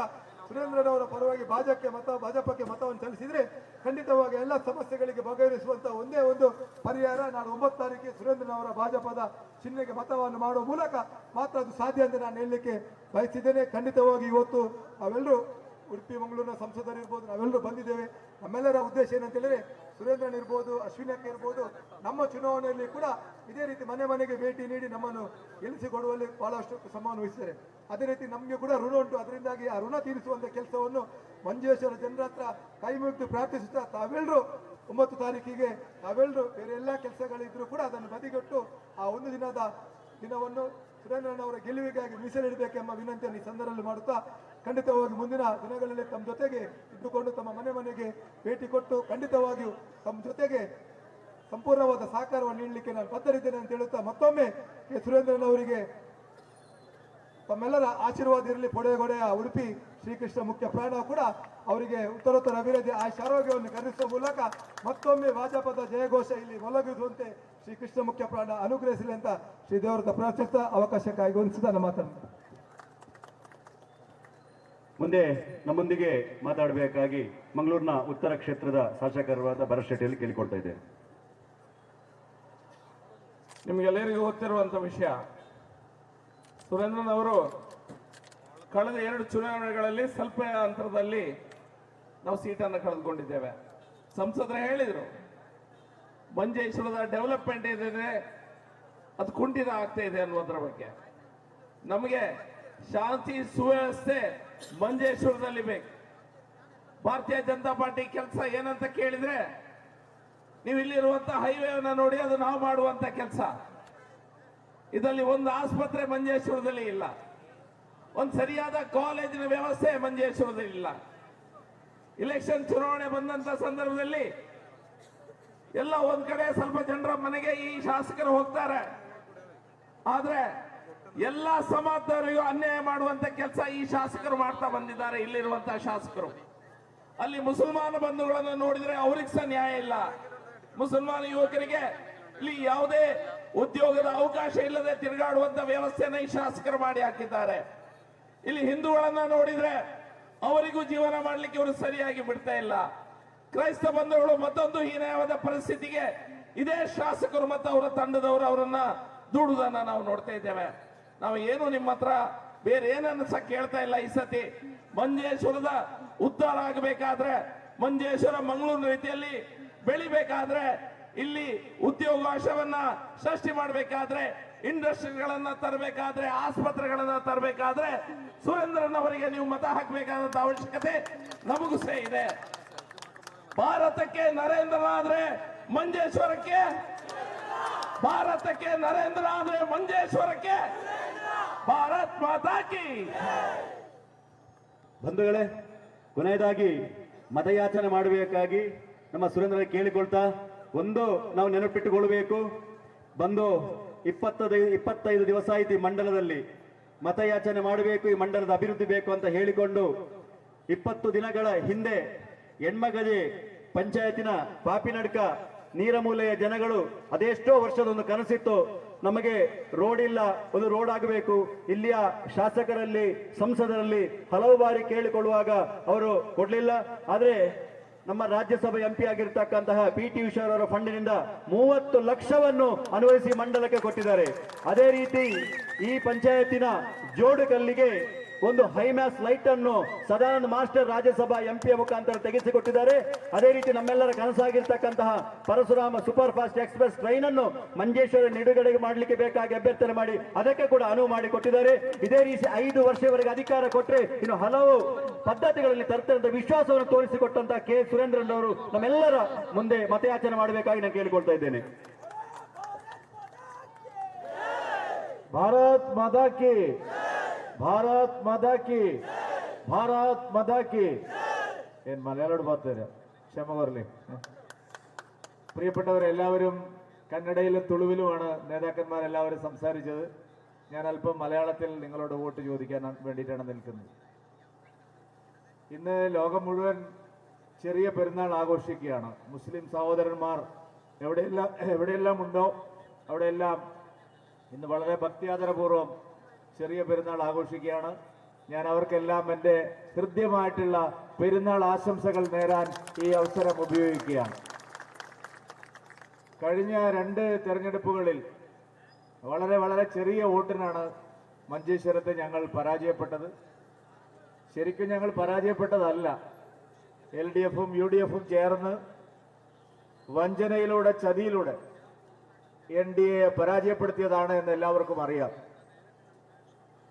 ಸುರೇಂದ್ರನವರ ಪರವಾಗಿ ಭಾಜಪಕ್ಕೆ ಮತವನ್ನು ಚಲಿಸಿದ್ರೆ ಖಂಡಿತವಾಗಿ ಎಲ್ಲ ಸಮಸ್ಯೆಗಳಿಗೆ ಬಗೆಹರಿಸುವಂತ ಒಂದೇ ಒಂದು ಪರಿಹಾರ. ನಾನು 9 ತಾರೀಕಿಗೆ ಸುರೇಂದ್ರನವರ ಭಾಜಪದ ಚಿಹ್ನೆಗೆ ಮತವನ್ನು ಮಾಡುವ ಮೂಲಕ ಮಾತ್ರ ಅದು ಸಾಧ್ಯ ಅಂತ ನಾನು ಹೇಳಲಿಕ್ಕೆ ಬಯಸಿದ್ದೇನೆ. ಖಂಡಿತವಾಗಿ ಇವತ್ತು ನಾವೆಲ್ಲರೂ ಉಡುಪಿ ಮಂಗಳೂರಿನ ಸಂಸದರಿರ್ಬೋದು, ನಾವೆಲ್ಲರೂ ಬಂದಿದ್ದೇವೆ. ನಮ್ಮೆಲ್ಲರ ಉದ್ದೇಶ ಏನಂತ ಹೇಳಿದ್ರೆ ಸುರೇಂದ್ರನ್ ಇರ್ಬೋದು, ಅಶ್ವಿನಕ್ಕೆ ಇರ್ಬೋದು, ನಮ್ಮ ಚುನಾವಣೆಯಲ್ಲಿ ಕೂಡ ಇದೇ ರೀತಿ ಮನೆ ಮನೆಗೆ ಭೇಟಿ ನೀಡಿ ನಮ್ಮನ್ನು ಗೆಲ್ಲಿಸಿಕೊಡುವಲ್ಲಿ ಬಹಳಷ್ಟು ಶ್ರಮವನ್ನು ವಹಿಸಿದ್ದಾರೆ. ಅದೇ ರೀತಿ ನಮಗೆ ಕೂಡ ಋಣ ಉಂಟು. ಅದರಿಂದಾಗಿ ಆ ಋಣ ತೀರಿಸುವಂತ ಕೆಲಸವನ್ನು ಮಂಜೇಶ್ವರ ಜನರ ಹತ್ರ ಕೈ ಮುಗಿದು ಪ್ರಾರ್ಥಿಸುತ್ತಾ ತಾವೆಲ್ಲರೂ 9 ತಾರೀಕಿಗೆ ನಾವೆಲ್ಲರೂ ಬೇರೆ ಎಲ್ಲ ಕೆಲಸಗಳಿದ್ರು ಕೂಡ ಅದನ್ನು ಬದಿಗೊಟ್ಟು ಆ ಒಂದು ದಿನವನ್ನು ಸುರೇಂದ್ರನ್ ಅವರ ಗೆಲುವಿಗಾಗಿ ಮೀಸಲಿಡಬೇಕೆಂಬ ವಿನಂತಿಯನ್ನು ಈ ಸಂದರ್ಭದಲ್ಲಿ ಮಾಡುತ್ತಾ ಖಂಡಿತವಾಗಿ ಮುಂದಿನ ದಿನಗಳಲ್ಲಿ ತಮ್ಮ ಜೊತೆಗೆ ಇದ್ದುಕೊಂಡು ತಮ್ಮ ಮನೆಗೆ ಭೇಟಿ ಕೊಟ್ಟು ಖಂಡಿತವಾಗಿಯೂ ತಮ್ಮ ಜೊತೆಗೆ ಸಂಪೂರ್ಣವಾದ ಸಹಕಾರವನ್ನು ನೀಡಲಿಕ್ಕೆ ನಾನು ಬದ್ಧರಿದ್ದೇನೆ ಅಂತ ಹೇಳುತ್ತಾ ಮತ್ತೊಮ್ಮೆ ಸುರೇಂದ್ರನ್ ಅವರಿಗೆ ತಮ್ಮೆಲ್ಲರ ಆಶೀರ್ವಾದ ಇರಲಿ. ಪೊಡೆಗೊಡೆಯ ಉಡುಪಿ ಶ್ರೀಕೃಷ್ಣ ಮುಖ್ಯ ಪ್ರಾಣ ಕೂಡ ಅವರಿಗೆ ಉತ್ತರೋತ್ತರ ಅಭಿವೃದ್ಧಿ ಆರೋಗ್ಯವನ್ನು ಕರುಣಿಸುವ ಮೂಲಕ ಮತ್ತೊಮ್ಮೆ ಭಾಜಪದ ಜಯಘೋಷ ಇಲ್ಲಿ ಮೊಳಗಿಸುವಂತೆ ಶ್ರೀಕೃಷ್ಣ ಮುಖ್ಯ ಪ್ರಾಣ ಅನುಗ್ರಹಿಸಲಿ ಅಂತ ಶ್ರೀ ದೇವರ ಪ್ರಾರ್ಥಿಸ್ತಾ ಅವಕಾಶಕ್ಕಾಗಿ ವಂದಿಸಿದ ನನ್ನ ಮಾತನ್ನು ಮುಂದೆ ನಮ್ಮೊಂದಿಗೆ ಮಾತಾಡಬೇಕಾಗಿ ಮಂಗಳೂರಿನ ಉತ್ತರ ಕ್ಷೇತ್ರದ ಶಾಸಕರಾದ ಭರತ್ ಶೆಟ್ಟಿಯಲ್ಲಿ ಕೇಳಿಕೊಳ್ತಾ ಇದ್ದೇನೆ. ನಿಮಗೆಲ್ಲರಿಗೂ ಗೊತ್ತಿರುವಂತ ವಿಷಯ, ಸುರೇಂದ್ರನ್ ಅವರು ಕಳೆದ 2 ಚುನಾವಣೆಗಳಲ್ಲಿ ಸ್ವಲ್ಪ ಅಂತರದಲ್ಲಿ ನಾವು ಸೀಟನ್ನು ಕಳೆದುಕೊಂಡಿದ್ದೇವೆ. ಸಂಸದರು ಹೇಳಿದರು ಮಂಜೇಶ್ವರದ ಡೆವಲಪ್ಮೆಂಟ್ ಏನಿದೆ ಅದು ಕುಂಠಿತ ಆಗ್ತಾ ಇದೆ ಅನ್ನೋದ್ರ ಬಗ್ಗೆ. ನಮಗೆ ಶಾಂತಿ ಸುವ್ಯವಸ್ಥೆ ಮಂಜೇಶ್ವರದಲ್ಲಿ ಬೇಕು. ಭಾರತೀಯ ಜನತಾ ಪಾರ್ಟಿ ಕೆಲಸ ಏನಂತ ಕೇಳಿದ್ರೆ ನೀವು ಇಲ್ಲಿರುವಂತ ಹೈವೇನ ನೋಡಿ ಅದು ನಾವು ಮಾಡುವಂತ ಕೆಲಸ. ಇದರಲ್ಲಿ ಒಂದು ಆಸ್ಪತ್ರೆ ಮಂಜೇಶ್ವರದಲ್ಲಿ ಇಲ್ಲ, ಒಂದು ಸರಿಯಾದ ಕಾಲೇಜಿನ ವ್ಯವಸ್ಥೆ ಮಂಜೇಶ್ವರದಲ್ಲಿ ಇಲ್ಲ. ಇಲೆಕ್ಷನ್ ಚುನಾವಣೆ ಬಂದಂತ ಸಂದರ್ಭದಲ್ಲಿ ಎಲ್ಲ ಒಂದ್ ಕಡೆ ಸ್ವಲ್ಪ ಜನರ ಮನೆಗೆ ಈ ಶಾಸಕರು ಹೋಗ್ತಾರೆ, ಆದ್ರೆ ಎಲ್ಲ ಸಮಾಜದವರಿಗೂ ಅನ್ಯಾಯ ಮಾಡುವಂತ ಕೆಲಸ ಈ ಶಾಸಕರು ಮಾಡ್ತಾ ಬಂದಿದ್ದಾರೆ. ಇಲ್ಲಿರುವಂತಹ ಶಾಸಕರು ಅಲ್ಲಿ ಮುಸಲ್ಮಾನ ಬಂಧುಗಳನ್ನು ನೋಡಿದ್ರೆ ಅವ್ರಿಗೆ ಸಹ ನ್ಯಾಯ ಇಲ್ಲ. ಮುಸಲ್ಮಾನ ಯುವಕರಿಗೆ ಇಲ್ಲಿ ಯಾವುದೇ ಉದ್ಯೋಗದ ಅವಕಾಶ ಇಲ್ಲದೆ ತಿರುಗಾಡುವಂತ ವ್ಯವಸ್ಥೆನ ಈ ಶಾಸಕರು ಮಾಡಿ ಹಾಕಿದ್ದಾರೆ. ಇಲ್ಲಿ ಹಿಂದೂಗಳನ್ನ ನೋಡಿದ್ರೆ ಅವರಿಗೂ ಜೀವನ ಮಾಡ್ಲಿಕ್ಕೆ ಇವರು ಸರಿಯಾಗಿ ಬಿಡ್ತಾ ಇಲ್ಲ. ಕ್ರೈಸ್ತ ಬಂಧುಗಳು ಮತ್ತೊಂದು ಹೀನಾಯವಾದ ಪರಿಸ್ಥಿತಿಗೆ ಇದೇ ಶಾಸಕರು ಮತ್ತು ಅವರ ತಂಡದವರು ಅವರನ್ನ ದೂಡುವುದನ್ನ ನಾವು ನೋಡ್ತಾ ಇದ್ದೇವೆ. ನಾವು ಏನು ನಿಮ್ಮ ಹತ್ರ ಬೇರೆ ಏನನ್ನು ಸಹ ಕೇಳ್ತಾ ಇಲ್ಲ. ಈ ಸತಿ ಮಂಜೇಶ್ವರದ ಉದ್ಧಾರ ಆಗಬೇಕಾದ್ರೆ, ಮಂಜೇಶ್ವರ ಮಂಗಳೂರು ರೀತಿಯಲ್ಲಿ ಬೆಳಿಬೇಕಾದ್ರೆ, ಇಲ್ಲಿ ಉದ್ಯೋಗಾವಕಾಶವನ್ನ ಸೃಷ್ಟಿ ಮಾಡಬೇಕಾದ್ರೆ, ಇಂಡಸ್ಟ್ರಿಗಳನ್ನ ತರಬೇಕಾದ್ರೆ, ಆಸ್ಪತ್ರೆಗಳನ್ನ ತರಬೇಕಾದ್ರೆ ಸುರೇಂದ್ರನ್ ಅವರಿಗೆ ನೀವು ಮತ ಹಾಕಬೇಕಾದಂತ ಅವಶ್ಯಕತೆ ನಮಗೂ ಸಹ ಇದೆ. ಭಾರತಕ್ಕೆ ನರೇಂದ್ರ ಆದ್ರೆ ಮಂಜೇಶ್ವರಕ್ಕೆ, ಭಾರತಕ್ಕೆ ನರೇಂದ್ರ ಆದ್ರೆ ಮಂಜೇಶ್ವರಕ್ಕೆ. ಭಾರತ್ ಮಾತಾ ಕಿ. ಬಂಧುಗಳೇ, ಕೊನೆಯದಾಗಿ ಮತಯಾಚನೆ ಮಾಡಬೇಕಾಗಿ ನಮ್ಮ ಸುರೇಂದ್ರ ಕೇಳಿಕೊಳ್ತಾ ಒಂದು ನಾವು ನೆನಪಿಟ್ಟುಕೊಳ್ಬೇಕು. ಬಂದು 25 ದಿವಸ ಆಯ್ತು ಈ ಮಂಡಲದಲ್ಲಿ ಮತಯಾಚನೆ ಮಾಡಬೇಕು, ಈ ಮಂಡಲದ ಅಭಿವೃದ್ಧಿ ಬೇಕು ಅಂತ ಹೇಳಿಕೊಂಡು 20 ದಿನಗಳ ಹಿಂದೆ ಹೆಣ್ಮಗಜೆ ಪಂಚಾಯತಿನ ಪಾಪಿನಡ್ಕ ನೀರಮೂಲೆಯ ಜನಗಳು ಅದೆಷ್ಟೋ ವರ್ಷದೊಂದು ಕನಸಿತ್ತು, ನಮಗೆ ರೋಡ್ ಇಲ್ಲ, ಒಂದು ರೋಡ್ ಆಗಬೇಕು. ಇಲ್ಲಿಯ ಶಾಸಕರಲ್ಲಿ ಸಂಸದರಲ್ಲಿ ಹಲವು ಬಾರಿ ಕೇಳಿಕೊಳ್ಳುವಾಗ ಅವರು ಕೊಡ್ಲಿಲ್ಲ. ಆದ್ರೆ ನಮ್ಮ ರಾಜ್ಯಸಭೆ MP ಆಗಿರ್ತಕ್ಕಂತಹ PT ಉಷಾ ಅವರ ಫಂಡಿನಿಂದ 30 ಲಕ್ಷವನ್ನು ಅನ್ವಯಿಸಿ ಮಂಡಲಕ್ಕೆ ಕೊಟ್ಟಿದ್ದಾರೆ. ಅದೇ ರೀತಿ ಈ ಪಂಚಾಯತಿನ ಜೋಡುಕಲ್ಲಿಗೆ ಒಂದು ಹೈಮ್ಯಾಸ್ ಲೈಟ್ ಅನ್ನು ಸದಾನಂದ ಮಾಸ್ಟರ್ ರಾಜ್ಯಸಭಾ MP ಮುಖಾಂತರ ತೆಗೆಸಿಕೊಟ್ಟಿದ್ದಾರೆ. ಅದೇ ರೀತಿ ನಮ್ಮೆಲ್ಲರ ಕನಸಾಗಿರ್ತಕ್ಕಂತಹ Parashurama super fast express train ಅನ್ನು ಮಂಜೇಶ್ವರ ನಿಡುಗಡೆಗೆ ಮಾಡಲಿಕ್ಕೆ ಬೇಕಾಗಿ ಅಭ್ಯರ್ಥನೆ ಮಾಡಿ ಅದಕ್ಕೆ ಕೂಡ ಅನುವು ಮಾಡಿ ಕೊಟ್ಟಿದ್ದಾರೆ. ಇದೇ ರೀತಿ 5 ವರ್ಷವರೆಗೆ ಅಧಿಕಾರ ಕೊಟ್ಟರೆ ಇನ್ನು ಹಲವು ಪದ್ಧತಿಗಳಲ್ಲಿ ತರ್ತಕ್ಕಂಥ ವಿಶ್ವಾಸವನ್ನು ತೋರಿಸಿಕೊಟ್ಟಂತಹ ಕೆ ಸುರೇಂದ್ರನ್ ಅವರು ನಮ್ಮೆಲ್ಲರ ಮುಂದೆ ಮತಯಾಚನೆ ಮಾಡಬೇಕಾಗಿ ನಾನು ಕೇಳಿಕೊಳ್ತಾ ಇದ್ದೇನೆ. ಭಾರತ್ ಮಾತಾ ಕಿ, ಭಾರತ್ ಮಾತಾ ಕಿ, ಭಾರತ್ ಮಾತಾ ಕಿ. ಏನ್ മലയാളം பார்த்தாரு, ക്ഷമ കോരലേ. പ്രിയപ്പെട്ടവരെല്ലാവരും കന്നഡയിലും തുളുവിലുമാണ് നേതാക്കന്മാരെല്ലാവരും സംസാരിച്ചത്. ഞാൻ അല്പം മലയാളത്തിൽ നിങ്ങളോട് വോട്ട് ചോദിക്കാൻ വേണ്ടിയിട്ടാണ് നിൽക്കുന്നത്. ഇന്ന് ലോകം മുഴുവൻ ചെറിയ പെരുന്നാൾ ആഘോഷിക്കുകയാണ്. മുസ്ലിം സഹോദരന്മാർ എവിടെയെല്ലാം ഉണ്ടോ അവിടെയെല്ലാം ഇന്ന് വളരെ ഭക്തിയാദരപൂർവ്വം ചെറിയ പെരുന്നാൾ ആഘോഷിക്കുകയാണ്. ഞാൻ അവർക്കെല്ലാം എൻ്റെ ഹൃദ്യമായിട്ടുള്ള പെരുന്നാൾ ആശംസകൾ നേരാൻ ഈ അവസരം ഉപയോഗിക്കുകയാണ്. കഴിഞ്ഞ 2 തെരഞ്ഞെടുപ്പുകളിൽ വളരെ ചെറിയ വോട്ടിനാണ് മഞ്ചേശ്വരത്ത് ഞങ്ങൾ പരാജയപ്പെട്ടത്. ശരിക്കും ഞങ്ങൾ പരാജയപ്പെട്ടതല്ല, LDFും UDFും ചേർന്ന് വഞ്ചനയിലൂടെ ചതിയിലൂടെ NDA പരാജയപ്പെടുത്തിയതാണ് എന്ന് എല്ലാവർക്കും അറിയാം.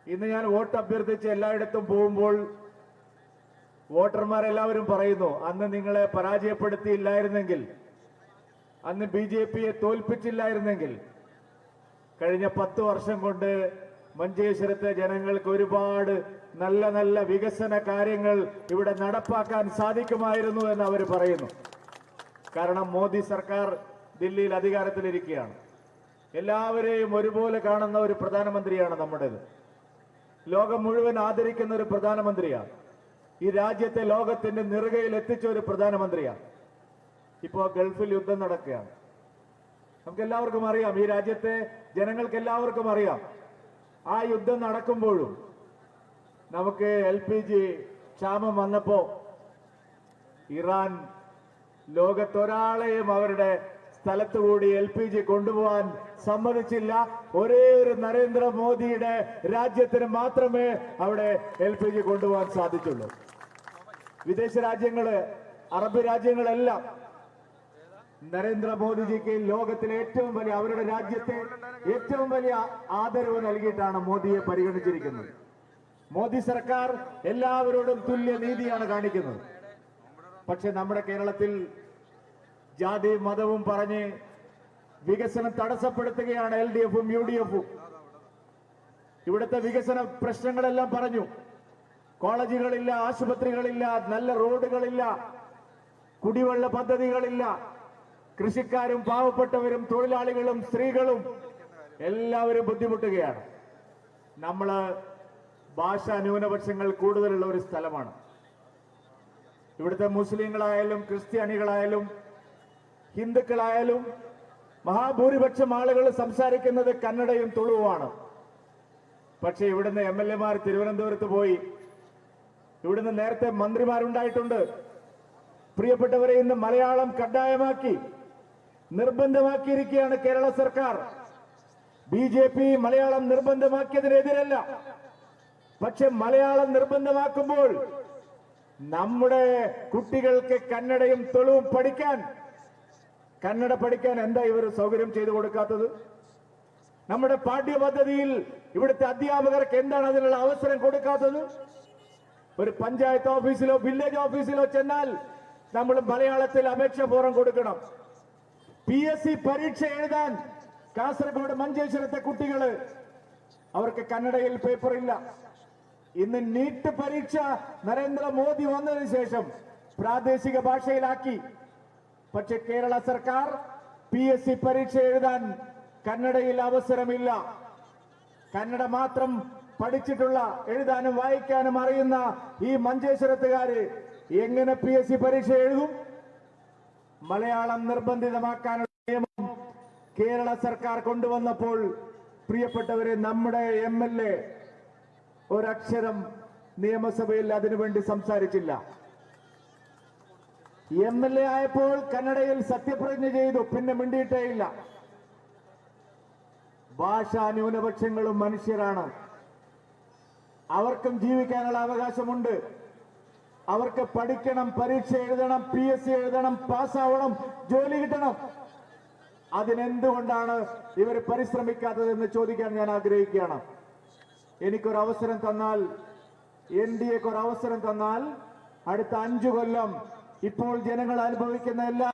ഇന്ന് ഞാൻ വോട്ട് അഭ്യർത്ഥിച്ച് എല്ലായിടത്തും പോകുമ്പോൾ വോട്ടർമാരെല്ലാവരും പറയുന്നു, അന്ന് നിങ്ങളെ പരാജയപ്പെടുത്തിയില്ലായിരുന്നെങ്കിൽ, അന്ന് BJPയെ തോൽപ്പിച്ചില്ലായിരുന്നെങ്കിൽ കഴിഞ്ഞ 10 വർഷം കൊണ്ട് മഞ്ചേശ്വരത്തെ ജനങ്ങൾക്ക് ഒരുപാട് നല്ല വികസന കാര്യങ്ങൾ ഇവിടെ നടപ്പാക്കാൻ സാധിക്കുമായിരുന്നു എന്ന് അവർ പറയുന്നു. കാരണം മോദി സർക്കാർ ദില്ലിയിൽ അധികാരത്തിലിരിക്കുകയാണ്. എല്ലാവരെയും ഒരുപോലെ കാണുന്ന ഒരു പ്രധാനമന്ത്രിയാണ് നമ്മുടേത്. ലോകം മുഴുവൻ ആദരിക്കുന്ന ഒരു പ്രധാനമന്ത്രിയാണ്. ഈ രാജ്യത്തെ ലോകത്തിന്റെ നെറുകയിൽ എത്തിച്ച ഒരു പ്രധാനമന്ത്രിയാണ്. ഇപ്പോൾ ഗൾഫിൽ യുദ്ധം നടക്കുകയാണ്. നമുക്ക് എല്ലാവർക്കും അറിയാം, ഈ രാജ്യത്തെ ജനങ്ങൾക്ക് എല്ലാവർക്കും അറിയാം, ആ യുദ്ധം നടക്കുമ്പോഴും നമുക്ക് LPG ക്ഷാമം വന്നപ്പോ ഇറാൻ ലോകത്തൊരാളെയും അവരുടെ സ്ഥലത്തുകൂടി LPG കൊണ്ടുപോകാൻ സമ്മതിച്ചില്ല. ഒരേ ഒരു നരേന്ദ്രമോദിയുടെ രാജ്യത്തിന് മാത്രമേ അവിടെ LPG കൊണ്ടുപോകാൻ സാധിച്ചുള്ളൂ. വിദേശ രാജ്യങ്ങള്, അറബ് രാജ്യങ്ങളെല്ലാം നരേന്ദ്രമോദിജിക്ക് ലോകത്തിലെ ഏറ്റവും വലിയ, അവരുടെ രാജ്യത്തെ ഏറ്റവും വലിയ ആദരവ് നൽകിയിട്ടാണ് മോദിയെ പരിഗണിച്ചിരിക്കുന്നത്. മോദി സർക്കാർ എല്ലാവരോടും തുല്യ നീതിയാണ് കാണിക്കുന്നത്. പക്ഷെ നമ്മുടെ കേരളത്തിൽ ജാതി മതവും പറഞ്ഞ് വികസനം തടസ്സപ്പെടുത്തുകയാണ് LDFും UDFും. ഇവിടുത്തെ വികസന പ്രശ്നങ്ങളെല്ലാം പറഞ്ഞു. കോളേജുകളില്ല, ആശുപത്രികളില്ല, നല്ല റോഡുകളില്ല, കുടിവെള്ള പദ്ധതികളില്ല. കൃഷിക്കാരും പാവപ്പെട്ടവരും തൊഴിലാളികളും സ്ത്രീകളും എല്ലാവരും ബുദ്ധിമുട്ടുകയാണ്. നമ്മള് ഭാഷാ ന്യൂനപക്ഷങ്ങൾ കൂടുതലുള്ള ഒരു സ്ഥലമാണ്. ഇവിടുത്തെ മുസ്ലിങ്ങളായാലും ക്രിസ്ത്യാനികളായാലും ഹിന്ദുക്കളായാലും മഹാഭൂരിപക്ഷം ആളുകൾ സംസാരിക്കുന്നത് കന്നഡയും തുളുവുമാണ്. പക്ഷെ ഇവിടുന്ന് MLAമാർ തിരുവനന്തപുരത്ത് പോയി, ഇവിടുന്ന് നേരത്തെ മന്ത്രിമാരുണ്ടായിട്ടുണ്ട്. പ്രിയപ്പെട്ടവരെ, ഇന്ന് മലയാളം കഡ്ഡായമാക്കി നിർബന്ധമാക്കിയിരിക്കുകയാണ് കേരള സർക്കാർ. BJP മലയാളം നിർബന്ധമാക്കിയതിനെതിരല്ല. പക്ഷെ മലയാളം നിർബന്ധമാക്കുമ്പോൾ നമ്മുടെ കുട്ടികൾക്ക് കന്നഡയും തുളുവും പഠിക്കാൻ, കന്നഡ പഠിക്കാൻ എന്താ ഇവർ സൗകര്യം ചെയ്തു കൊടുക്കാത്തത്? നമ്മുടെ പാഠ്യപദ്ധതിയിൽ ഇവിടുത്തെ അധ്യാപകർക്ക് എന്താണ് അതിനുള്ള അവസരം കൊടുക്കാത്തത്? ഒരു പഞ്ചായത്ത് ഓഫീസിലോ വില്ലേജ് ഓഫീസിലോ ചെന്നാൽ നമ്മൾ മലയാളത്തിൽ അപേക്ഷ ഫോറം കൊടുക്കണം. PSC പരീക്ഷ എഴുതാൻ കാസർഗോഡ് മഞ്ചേശ്വരത്തെ കുട്ടികള്, അവർക്ക് കന്നഡയിൽ പേപ്പർ ഇല്ല. ഇന്ന് നീറ്റ് പരീക്ഷ നരേന്ദ്രമോദി വന്നതിന് ശേഷം പ്രാദേശിക ഭാഷയിലാക്കി. പക്ഷെ കേരള സർക്കാർ PSC പരീക്ഷ എഴുതാൻ കന്നഡയിൽ അവസരമില്ല. കന്നഡ മാത്രം പഠിച്ചിട്ടുള്ള എഴുതാനും വായിക്കാനും അറിയുന്ന ഈ മഞ്ചേശ്വരത്തുകാര് എങ്ങനെ PSC പരീക്ഷ എഴുതും? മലയാളം നിർബന്ധിതമാക്കാനുള്ള നിയമം കേരള സർക്കാർ കൊണ്ടുവന്നപ്പോൾ പ്രിയപ്പെട്ടവരെ, നമ്മുടെ MLA ഒരക്ഷരം നിയമസഭയിൽ അതിനുവേണ്ടി സംസാരിച്ചില്ല. MLA ആയപ്പോൾ കന്നഡയിൽ സത്യപ്രതിജ്ഞ ചെയ്തു, പിന്നെ മിണ്ടിയിട്ടേയില്ല. ഭാഷാ ന്യൂനപക്ഷങ്ങളും മനുഷ്യരാണ്, അവർക്കും ജീവിക്കാനുള്ള അവകാശമുണ്ട്. അവർക്ക് പഠിക്കണം, പരീക്ഷ എഴുതണം, PSC എഴുതണം, പാസ്സാവണം, ജോലി കിട്ടണം. അതിനെന്തുകൊണ്ടാണ് ഇവർ പരിശ്രമിക്കാത്തതെന്ന് ചോദിക്കാൻ ഞാൻ ആഗ്രഹിക്കുകയാണ്. എനിക്കൊരവസരം തന്നാൽ, NDA ക്ക് ഒരവസരം തന്നാൽ, അടുത്ത 5 കൊല്ലം ഇപ്പോൾ ജനങ്ങൾ അനുഭവിക്കുന്ന എല്ലാ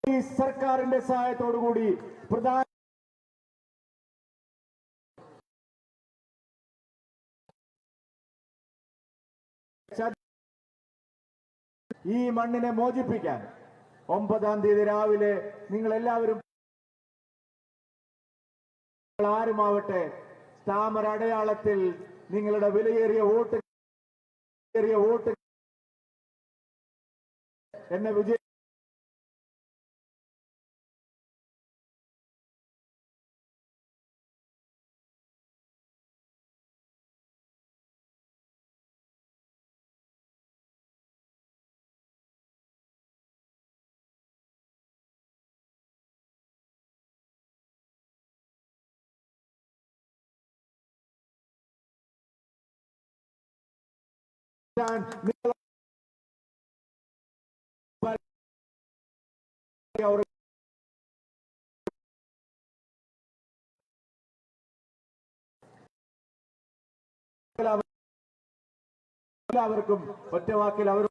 ഈ സർക്കാരിന്റെ സഹായത്തോടുകൂടി പ്രധാന ഈ മണ്ണിനെ മോചിപ്പിക്കാൻ 9-ാം തീയതി രാവിലെ നിങ്ങൾ എല്ലാവരും, ആരുമാവട്ടെ, താമര അടയാളത്തിൽ നിങ്ങളുടെ വിലയേറിയ വോട്ട് എന്നെ വിജയ എല്ലാവർക്കും ഒറ്റവാക്കിൽ അവർ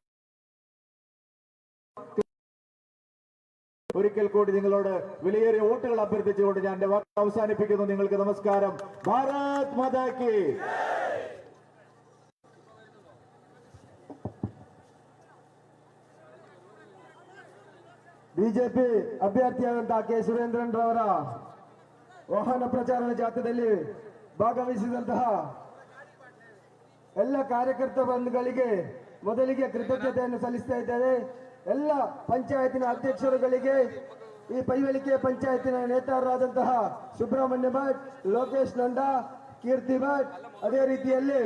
ഒരിക്കൽ കൂടി നിങ്ങളോട് വിലയേറിയ വോട്ടുകൾ അഭ്യർത്ഥിച്ചുകൊണ്ട് ഞാൻ എന്റെ വാക്ക് അവസാനിപ്പിക്കുന്നു. നിങ്ങൾക്ക് നമസ്കാരം. ഭാരത് മാതാ കി. ಬಿಜೆಪಿ ಅಭ್ಯರ್ಥಿಯಾದಂತಹ ಕೆ ಸುರೇಂದ್ರನ್ ರವರ ವಾಹನ ಪ್ರಚಾರ ಜಾಥಾದಲ್ಲಿ ಭಾಗವಹಿಸಿದಂತಹ ಎಲ್ಲ ಕಾರ್ಯಕರ್ತ ಬಂಧುಗಳಿಗೆ ಮೊದಲಿಗೆ ಕೃತಜ್ಞತೆಯನ್ನು ಸಲ್ಲಿಸ್ತಾ ಇದ್ದೇವೆ. ಎಲ್ಲ ಪಂಚಾಯತಿನ ಅಧ್ಯಕ್ಷರುಗಳಿಗೆ, ಈ ಪೈವಳಿಕೆ ಪಂಚಾಯತಿನ ನೇತಾರರಾದಂತಹ ಸುಬ್ರಹ್ಮಣ್ಯ ಭಟ್, ಲೋಕೇಶ್ ನಂಡಾ, ಕೀರ್ತಿ ಭಟ್, ಅದೇ ರೀತಿಯಲ್ಲಿ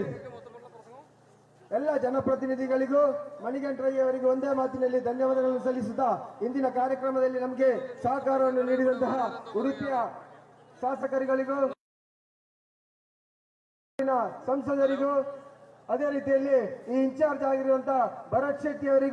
ಎಲ್ಲ ಜನಪ್ರತಿನಿಧಿಗಳಿಗೂ, ಮಣಿಗಂಟರಯ್ಯ ಅವರಿಗೆ ಒಂದೇ ಮಾತಿನಲ್ಲಿ ಧನ್ಯವಾದಗಳನ್ನು ಸಲ್ಲಿಸುತ್ತಾ, ಇಂದಿನ ಕಾರ್ಯಕ್ರಮದಲ್ಲಿ ನಮಗೆ ಸಹಕಾರವನ್ನು ನೀಡಿದಂತಹ ಉಡುಪಿಯ ಶಾಸಕರುಗಳಿಗೂ, ಸಂಸದರಿಗೂ, ಅದೇ ರೀತಿಯಲ್ಲಿ ಈ ಇನ್ಚಾರ್ಜ್ ಆಗಿರುವಂತಹ ಭರತ್ ಶೆಟ್ಟಿ ಅವರಿಗೂ